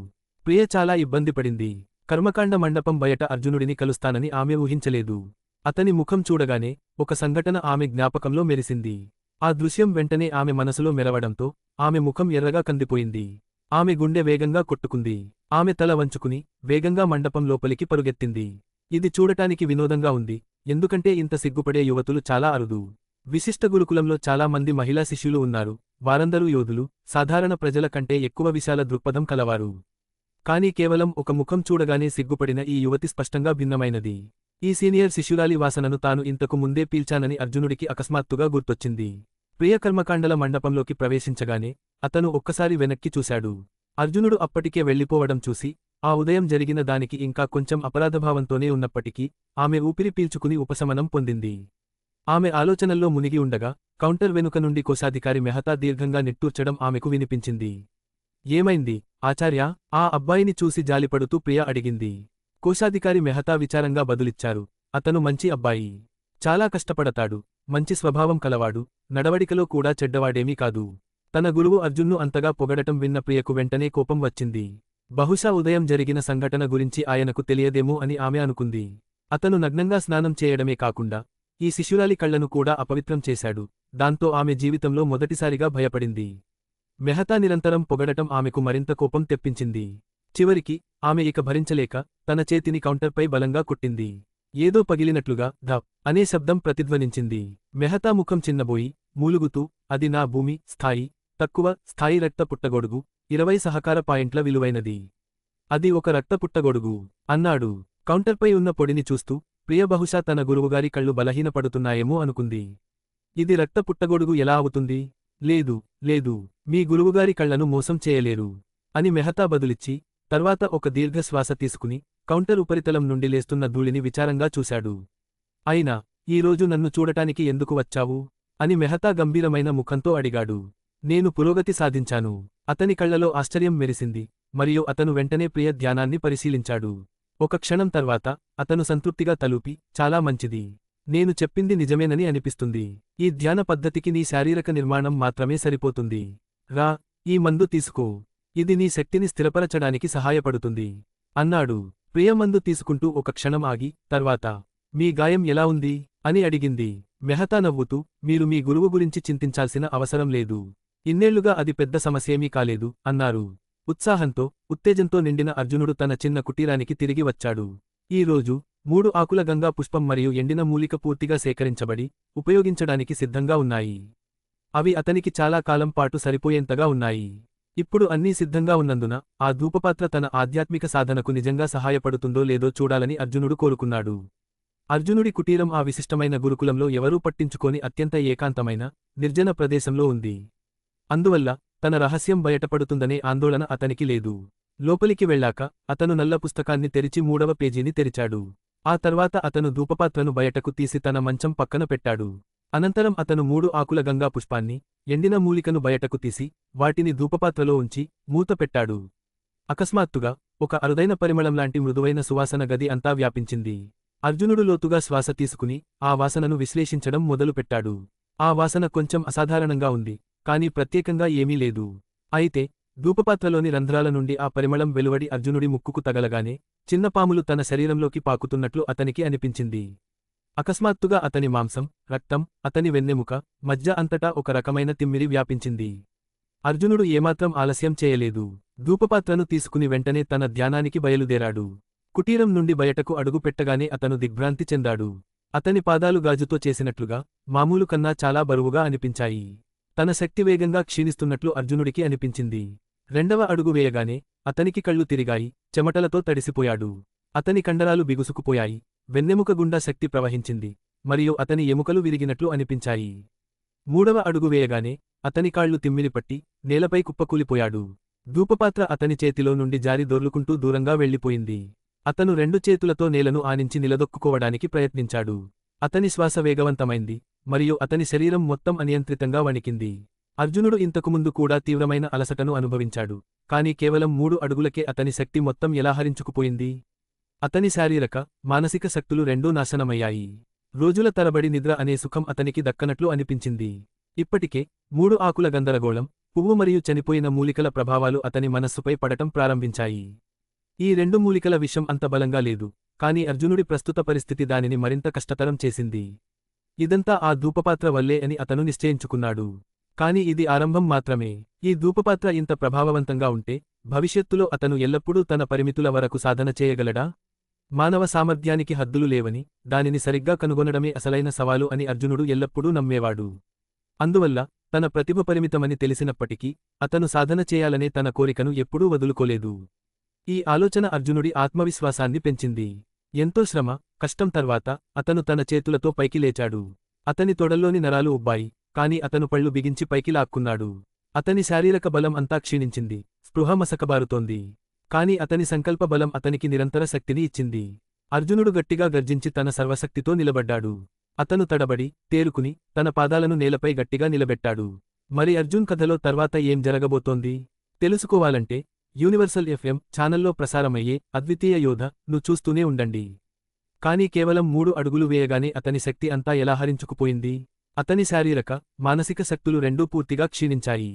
ప్రియ చాలా ఇబ్బందిపడింది. కర్మకాండ మండపం బయట అర్జునుడిని కలుస్తానని ఆమె ఊహించలేదు. అతని ముఖం చూడగానే ఒక సంఘటన ఆమె జ్ఞాపకంలో మెరిసింది. ఆ దృశ్యం వెంటనే ఆమె మనసులో మెరవడంతో ఆమె ముఖం ఎర్రగా కందిపోయింది. ఆమె గుండె వేగంగా కొట్టుకుంది. ఆమె తల వంచుకుని వేగంగా మండపం లోపలికి పరుగెత్తింది. ఇది చూడటానికి వినోదంగా ఉంది, ఎందుకంటే ఇంత సిగ్గుపడే యువతులు చాలా అరుదు. విశిష్ట గురుకులంలో చాలా మంది మహిళా శిష్యులు ఉన్నారు. వారందరూ యోధులు, సాధారణ ప్రజల కంటే ఎక్కువ విశాల దృక్పథం కలవారు. కానీ కేవలం ఒక ముఖం చూడగానే సిగ్గుపడిన ఈ యువతి స్పష్టంగా భిన్నమైనది. ఈ సీనియర్ శిష్యురాలి వాసనను తాను ఇంతకు ముందే పీల్చానని అర్జునుడికి అకస్మాత్తుగా గుర్తొచ్చింది. ప్రియ కర్మకాండల మండపంలోకి ప్రవేశించగానే అతను ఒక్కసారి వెనక్కి చూశాడు. అర్జునుడు అప్పటికే వెళ్లిపోవడం చూసి ఆ ఉదయం జరిగిన దానికి ఇంకా కొంచెం అపరాధభావంతోనే ఉన్నప్పటికీ ఆమె ఊపిరి పీల్చుకుని ఉపశమనం పొందింది. ఆమె ఆలోచనల్లో మునిగి ఉండగా కౌంటర్ వెనుక నుండి కోశాధికారి మెహతా దీర్ఘంగా నిట్టూర్చడం ఆమెకు వినిపించింది. ఏమైంది ఆచార్య? ఆ అబ్బాయిని చూసి జాలిపడుతూ ప్రియ అడిగింది. కోశాధికారి మెహతా విచారంగా బదులిచ్చారు. అతను మంచి అబ్బాయి. చాలా కష్టపడతాడు. మంచి స్వభావం కలవాడు. నడవడికలో కూడా చెడ్డవాడేమీ కాదు. తన గురువు అర్జున్ను అంతగా పొగడటం విన్న ప్రియకు వెంటనే కోపం వచ్చింది. బహుశా ఉదయం జరిగిన సంఘటన గురించి ఆయనకు తెలియదేమో అని ఆమె అనుకుంది. అతను నగ్నంగా స్నానం చేయడమే కాకుండా ఈ శిష్యురాలి కళ్లను కూడా అపవిత్రం చేశాడు. దాంతో ఆమె జీవితంలో మొదటిసారిగా భయపడింది. మెహతా నిరంతరం పొగడటం ఆమెకు మరింత కోపం తెప్పించింది. చివరికి ఆమె ఇక భరించలేక తన చేతిని కౌంటర్పై బలంగా కొట్టింది. ఏదో పగిలినట్లుగా ధప్ అనే శబ్దం ప్రతిధ్వనించింది. మెహతా ముఖం చిన్నబోయి మూలుగుతూ, అది నా భూమి స్థాయి తక్కువ స్థాయి రక్త పుట్టగొడుగు, 20 సహకార పాయింట్ల విలువైనది. అది ఒక రక్త పుట్టగొడుగు అన్నాడు. కౌంటర్పై ఉన్న పొడిని చూస్తూ ప్రియ బహుశా తన గురువుగారి కళ్ళు బలహీనపడుతున్నాయేమో అనుకుంది. ఇది రక్త పుట్టగొడుగు ఎలా అవుతుంది? లేదు లేదు, మీ గురువుగారి కళ్లను మోసం చేయలేరు అని మెహతా బదులిచ్చి తర్వాత ఒక దీర్ఘశ్వాస తీసుకుని కౌంటర్ ఉపరితలం నుండి లేస్తున్న ధూళిని విచారంగా చూశాడు. అయినా ఈరోజు నన్ను చూడటానికి ఎందుకు వచ్చావు అని మెహతా గంభీరమైన ముఖంతో అడిగాడు. నేను పురోగతి సాధించాను. అతని కళ్లలో ఆశ్చర్యం మెరిసింది, మరియు అతను వెంటనే ప్రియ ధ్యానాన్ని పరిశీలించాడు. ఒక క్షణం తర్వాత అతను సంతృప్తిగా తలూపి, చాలా మంచిది. నేను చెప్పింది నిజమేనని అనిపిస్తుంది. ఈ ధ్యాన పద్ధతికి నీ శారీరక నిర్మాణం మాత్రమే సరిపోతుంది. రా, ఈ మందు తీసుకో. ఇది నీ శక్తిని స్థిరపరచడానికి సహాయపడుతుంది అన్నాడు. ప్రియ మందు తీసుకుంటూ ఒక క్షణం ఆగి, తర్వాత మీ గాయం ఎలా ఉంది అని అడిగింది. మెహతా నవ్వుతూ, మీరు మీ గురువు గురించి చింతించాల్సిన అవసరం లేదు. ఇన్నేళ్లుగా అది పెద్ద సమస్యేమీ కాలేదు అన్నారు. ఉత్సాహంతో, ఉత్తేజంతో నిండిన అర్జునుడు తన చిన్న కుటీరానికి తిరిగి వచ్చాడు. ఈ రోజు 3 ఆకుల గంగా పుష్పం మరియు ఎండిన మూలిక పూర్తిగా సేకరించబడి, ఉపయోగించడానికి సిద్ధంగా ఉన్నాయి. అవి అతనికి చాలా కాలం పాటు సరిపోయేంతగా ఉన్నాయి. ఇప్పుడు అన్నీ సిద్ధంగా ఉన్నందున, ఆ ధూపపాత్ర తన ఆధ్యాత్మిక సాధనకు నిజంగా సహాయపడుతుందో లేదో చూడాలని అర్జునుడు కోరుకున్నాడు. అర్జునుడి కుటీరం ఆ విశిష్టమైన గురుకులంలో ఎవరూ పట్టించుకోని అత్యంత ఏకాంతమైన, నిర్జన ప్రదేశంలో ఉంది. అందువల్ల తన రహస్యం బయటపడుతుందనే ఆందోళన అతనికి లేదు. లోపలికి వెళ్ళాక అతను నల్ల పుస్తకాన్ని తెరిచి 3వ పేజీని తెరిచాడు. ఆ తర్వాత అతను ధూపపాత్రను బయటకు తీసి తన మంచం పక్కన పెట్టాడు. అనంతరం అతను 3 ఆకుల గంగా పుష్పాన్ని, ఎండిన మూలికను బయటకు తీసి, వాటిని ధూపపాత్రలో ఉంచి, మూత పెట్టాడు. అకస్మాత్తుగా ఒక అరుదైన పరిమళంలాంటి మృదువైన సువాసన గది అంతా వ్యాపించింది. అర్జునుడు లోతుగా శ్వాస తీసుకుని, ఆ వాసనను విశ్లేషించడం మొదలుపెట్టాడు. ఆ వాసన కొంచెం అసాధారణంగా ఉంది, కాని ప్రత్యేకంగా ఏమీ లేదు. అయితే ధూపపాత్రలోని రంధ్రాల నుండి ఆ పరిమళం వెలువడి అర్జునుడి ముక్కుకు తగలగానే, చిన్న పాములు తన శరీరంలోకి పాకుతున్నట్లు అతనికి అనిపించింది. అకస్మాత్తుగా అతని మాంసం, రక్తం, అతని వెన్నెముక, మజ్జ అంతటా ఒక రకమైన తిమ్మిరి వ్యాపించింది. అర్జునుడు ఏమాత్రం ఆలస్యం చేయలేదు. ధూపపాత్రను తీసుకుని వెంటనే తన ధ్యానానికి బయలుదేరాడు. కుటీరం నుండి బయటకు అడుగు పెట్టగానే అతను దిగ్భ్రాంతి చెందాడు. అతని పాదాలు గాజుతో చేసినట్లుగా, మామూలు కన్నా చాలా బరువుగా అనిపించాయి. తన శక్తి వేగంగా క్షీణిస్తున్నట్లు అర్జునుడికి అనిపించింది. 2వ అడుగు వేయగానే అతనికి కళ్ళు తిరిగాయి, చెమటలతో తడిసిపోయాడు. అతని కండరాలు బిగుసుకుపోయాయి, వెన్నెముక గుండా శక్తి ప్రవహించింది, మరియు అతని ఎముకలు విరిగినట్లు అనిపించాయి. 3వ అడుగు వేయగానే అతని కాళ్లు తిమ్మిరిపట్టి, నేలపై కుప్పకూలిపోయాడు. ధూపపాత్ర అతని చేతిలో నుండి జారి దొర్లుకుంటూ దూరంగా వెళ్ళిపోయింది. అతను 2 చేతులతో నేలను ఆనించి నిలదొక్కుకోవడానికి ప్రయత్నించాడు. అతని శ్వాస వేగవంతమైంది, మరియు అతని శరీరం మొత్తం అనియంత్రితంగా వణికింది. అర్జునుడు ఇంతకుముందు కూడా తీవ్రమైన అలసటను అనుభవించాడు, కాని కేవలం 3 అడుగులకే అతని శక్తి మొత్తం ఎలా హరించుకుపోయింది. అతని శారీరక, మానసిక శక్తులు రెండూ నాశనమయ్యాయి. రోజుల తరబడి నిద్ర అనే సుఖం అతనికి దక్కనట్లు అనిపించింది. ఇప్పటికే 3 ఆకుల గందరగోళం, పువ్వు మరియు చనిపోయిన మూలికల ప్రభావాలు అతని మనస్సుపై పడటం ప్రారంభించాయి. ఈ 2 మూలికల విషం అంత బలంగా లేదు, కాని అర్జునుడి ప్రస్తుత పరిస్థితి దానిని మరింత కష్టతరం చేసింది. ఇదంతా ఆ ధూపపాత్ర వల్లే అని అతను నిశ్చయించుకున్నాడు. కాని ఇది ఆరంభం మాత్రమే. ఈ ధూపపాత్ర ఇంత ప్రభావవంతంగా ఉంటే, భవిష్యత్తులో అతను ఎల్లప్పుడూ తన పరిమితుల వరకు సాధన చేయగలడా? మానవ సామర్థ్యానికి హద్దులు లేవని, దానిని సరిగ్గా కనుగొనడమే అసలైన సవాలు అని అర్జునుడు ఎల్లప్పుడూ నమ్మేవాడు. అందువల్ల, తన ప్రతిభ పరిమితమని తెలిసినప్పటికీ, అతను సాధన చేయాలనే తన కోరికను ఎప్పుడూ వదులుకోలేదు. ఈ ఆలోచన అర్జునుడి ఆత్మవిశ్వాసాన్ని పెంచింది. ఎంతో శ్రమ, కష్టం తర్వాత అతను తన చేతులతో పైకి లేచాడు. అతని తొడల్లోని నరాలు ఉబ్బాయి, కాని అతను పళ్ళు బిగించి పైకి లాక్కున్నాడు. అతని శారీరక బలం అంతా క్షీణించింది, స్పృహ మసకబారుతోంది. కాని అతని సంకల్ప బలం అతనికి నిరంతర శక్తిని ఇచ్చింది. అర్జునుడు గట్టిగా గర్జించి తన సర్వశక్తితో నిలబడ్డాడు. అతను తడబడి, తేరుకుని, తన పాదాలను నేలపై గట్టిగా నిలబెట్టాడు. మరి అర్జున్ కథలో తర్వాత ఏం జరగబోతోంది తెలుసుకోవాలంటే, యూనివర్సల్ FM ఛానల్లో ప్రసారమయ్యే అద్వితీయ యోధ ను చూస్తూనే ఉండండి. కాని కేవలం 3 అడుగులు వేయగానే అతని శక్తి అంతా ఎలా హరించుకుపోయింది. అతని శారీరక, మానసిక శక్తులు రెండూ పూర్తిగా క్షీణించాయి.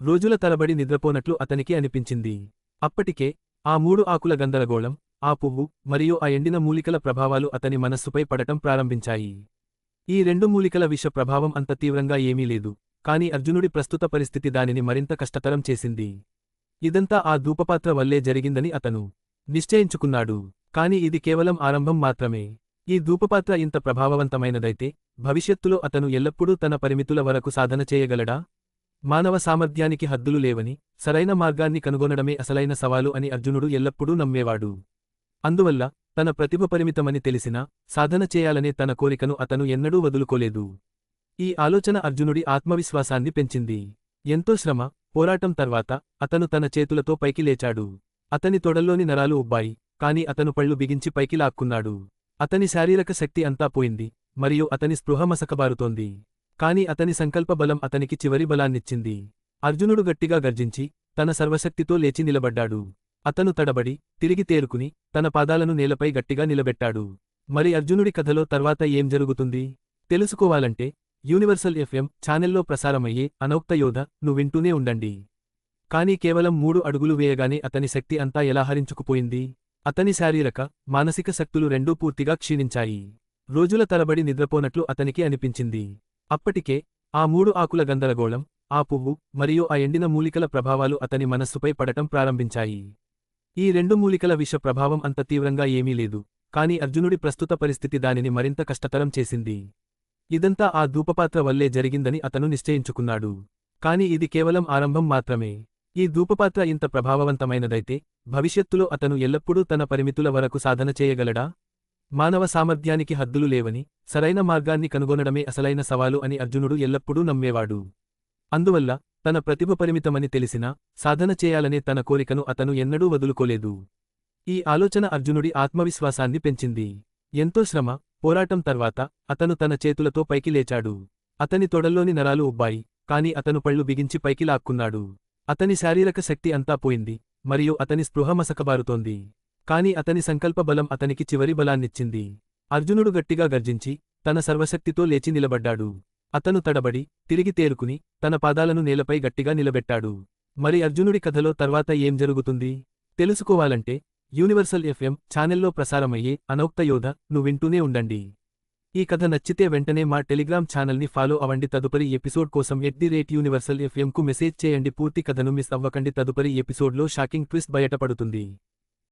రోజుల తరబడి నిద్రపోనట్లు అతనికి అనిపించింది. అప్పటికే ఆ 3 ఆకుల గందరగోళం, ఆ పువ్వు, మరియు ఆ ఎండిన మూలికల ప్రభావాలు అతని మనస్సుపై పడటం ప్రారంభించాయి. ఈ 2 మూలికల విష ప్రభావం అంత తీవ్రంగా ఏమీ లేదు, కాని అర్జునుడి ప్రస్తుత పరిస్థితి దానిని మరింత కష్టతరం చేసింది. ఇదంతా ఆ ధూపపాత్ర వల్లే జరిగిందని అతను నిశ్చయించుకున్నాడు. కాని ఇది కేవలం ఆరంభం మాత్రమే. ఈ ధూపపాత్ర ఇంత ప్రభావవంతమైనదైతే, భవిష్యత్తులో అతను ఎల్లప్పుడూ తన పరిమితుల వరకు సాధన చేయగలడా? మానవ సామర్థ్యానికి హద్దులు లేవని, సరైన మార్గాన్ని కనుగొనడమే అసలైన సవాలు అని అర్జునుడు ఎల్లప్పుడూ నమ్మేవాడు. అందువల్ల, తన ప్రతిభ పరిమితమని తెలిసినా, సాధన చేయాలనే తన కోరికను అతను ఎన్నడూ వదులుకోలేదు. ఈ ఆలోచన అర్జునుడి ఆత్మవిశ్వాసాన్ని పెంచింది. ఎంతో శ్రమ, పోరాటం తర్వాత అతను తన చేతులతో పైకి లేచాడు. అతని తొడల్లోని నరాలు ఉబ్బాయి, కాని అతను పళ్ళు బిగించి పైకి లాక్కున్నాడు. అతని శారీరక శక్తి అంతా పోయింది, మరియు అతని స్పృహ మసకబారుతోంది. కాని అతని సంకల్ప బలం అతనికి చివరి బలాన్నిచ్చింది. అర్జునుడు గట్టిగా గర్జించి తన సర్వశక్తితో లేచి నిలబడ్డాడు. అతను తడబడి తిరిగి తేరుకుని తన పాదాలను నేలపై గట్టిగా నిలబెట్టాడు. మరి అర్జునుడి కథలో తర్వాత ఏం జరుగుతుంది తెలుసుకోవాలంటే యూనివర్సల్ ఎఫ్ఎం ఛానెల్లో ప్రసారమయ్యే అనౌక్త యోధ ను వింటూనే ఉండండి. కానీ కేవలం 3 అడుగులు వేయగానే అతని శక్తి అంతా ఎలా హరించుకుపోయింది. అతని శారీరక మానసిక శక్తులు రెండూ పూర్తిగా క్షీణించాయి. రోజుల తరబడి నిద్రపోనట్లు అతనికి అనిపించింది. అప్పటికే ఆ 3 ఆకుల గందరగోళం, ఆ పువ్వు మరియు ఆ ఎండిన మూలికల ప్రభావాలు అతని మనస్సుపై పడటం ప్రారంభించాయి. ఈ 2 మూలికల విష ప్రభావం అంత తీవ్రంగా ఏమీ లేదు, కాని అర్జునుడి ప్రస్తుత పరిస్థితి దానిని మరింత కష్టతరం చేసింది. ఇదంతా ఆ ధూపపాత్ర వల్లే జరిగిందని అతను నిశ్చయించుకున్నాడు. కాని ఇది కేవలం ఆరంభం మాత్రమే. ఈ ధూపపాత్ర ఇంత ప్రభావవంతమైనదైతే భవిష్యత్తులో అతను ఎల్లప్పుడూ తన పరిమితుల వరకు సాధన చేయగలడా? మానవ సామర్థ్యానికి హద్దులు లేవని, సరైన మార్గాన్ని కనుగొనడమే అసలైన సవాలు అని అర్జునుడు ఎల్లప్పుడూ నమ్మేవాడు. అందువల్ల తన ప్రతిభ పరిమితమని తెలిసినా సాధన చేయాలనే తన కోరికను అతను ఎన్నడూ వదులుకోలేదు. ఈ ఆలోచన అర్జునుడి ఆత్మవిశ్వాసాన్ని పెంచింది. ఎంతో శ్రమ, పోరాటం తర్వాత అతను తన చేతులతో పైకి లేచాడు. అతని తొడల్లోని నరాలు ఉబ్బాయి, కాని అతను పళ్ళు బిగించి పైకి లాక్కున్నాడు. అతని శారీరక శక్తి అంతా పోయింది, మరియు అతని స్పృహ మసకబారుతోంది. కాని అతని సంకల్ప బలం అతనికి చివరి బలాన్నిచ్చింది. అర్జునుడు గట్టిగా గర్జించి తన సర్వశక్తితో లేచి నిలబడ్డాడు. అతను తడబడి తిరిగి తేరుకుని తన పాదాలను నేలపై గట్టిగా నిలబెట్టాడు. మరి అర్జునుడి కథలో తర్వాత ఏం జరుగుతుంది తెలుసుకోవాలంటే యూనివర్సల్ ఎఫ్ఎం ఛానెల్లో ప్రసారమయ్యే అనౌక్త యోధ ను వింటూనే ఉండండి. ఈ కథ నచ్చితే వెంటనే మా టెలిగ్రామ్ ఛానల్ని ఫాలో అవ్వండి. తదుపరి ఎపిసోడ్ కోసం @యూనివర్సల్ ఎఫ్ఎం కు మెసేజ్ చేయండి. పూర్తి కథను మిస్ అవ్వకండి. తదుపరి ఎపిసోడ్లో షాకింగ్ ట్విస్ట్ బయటపడుతుంది.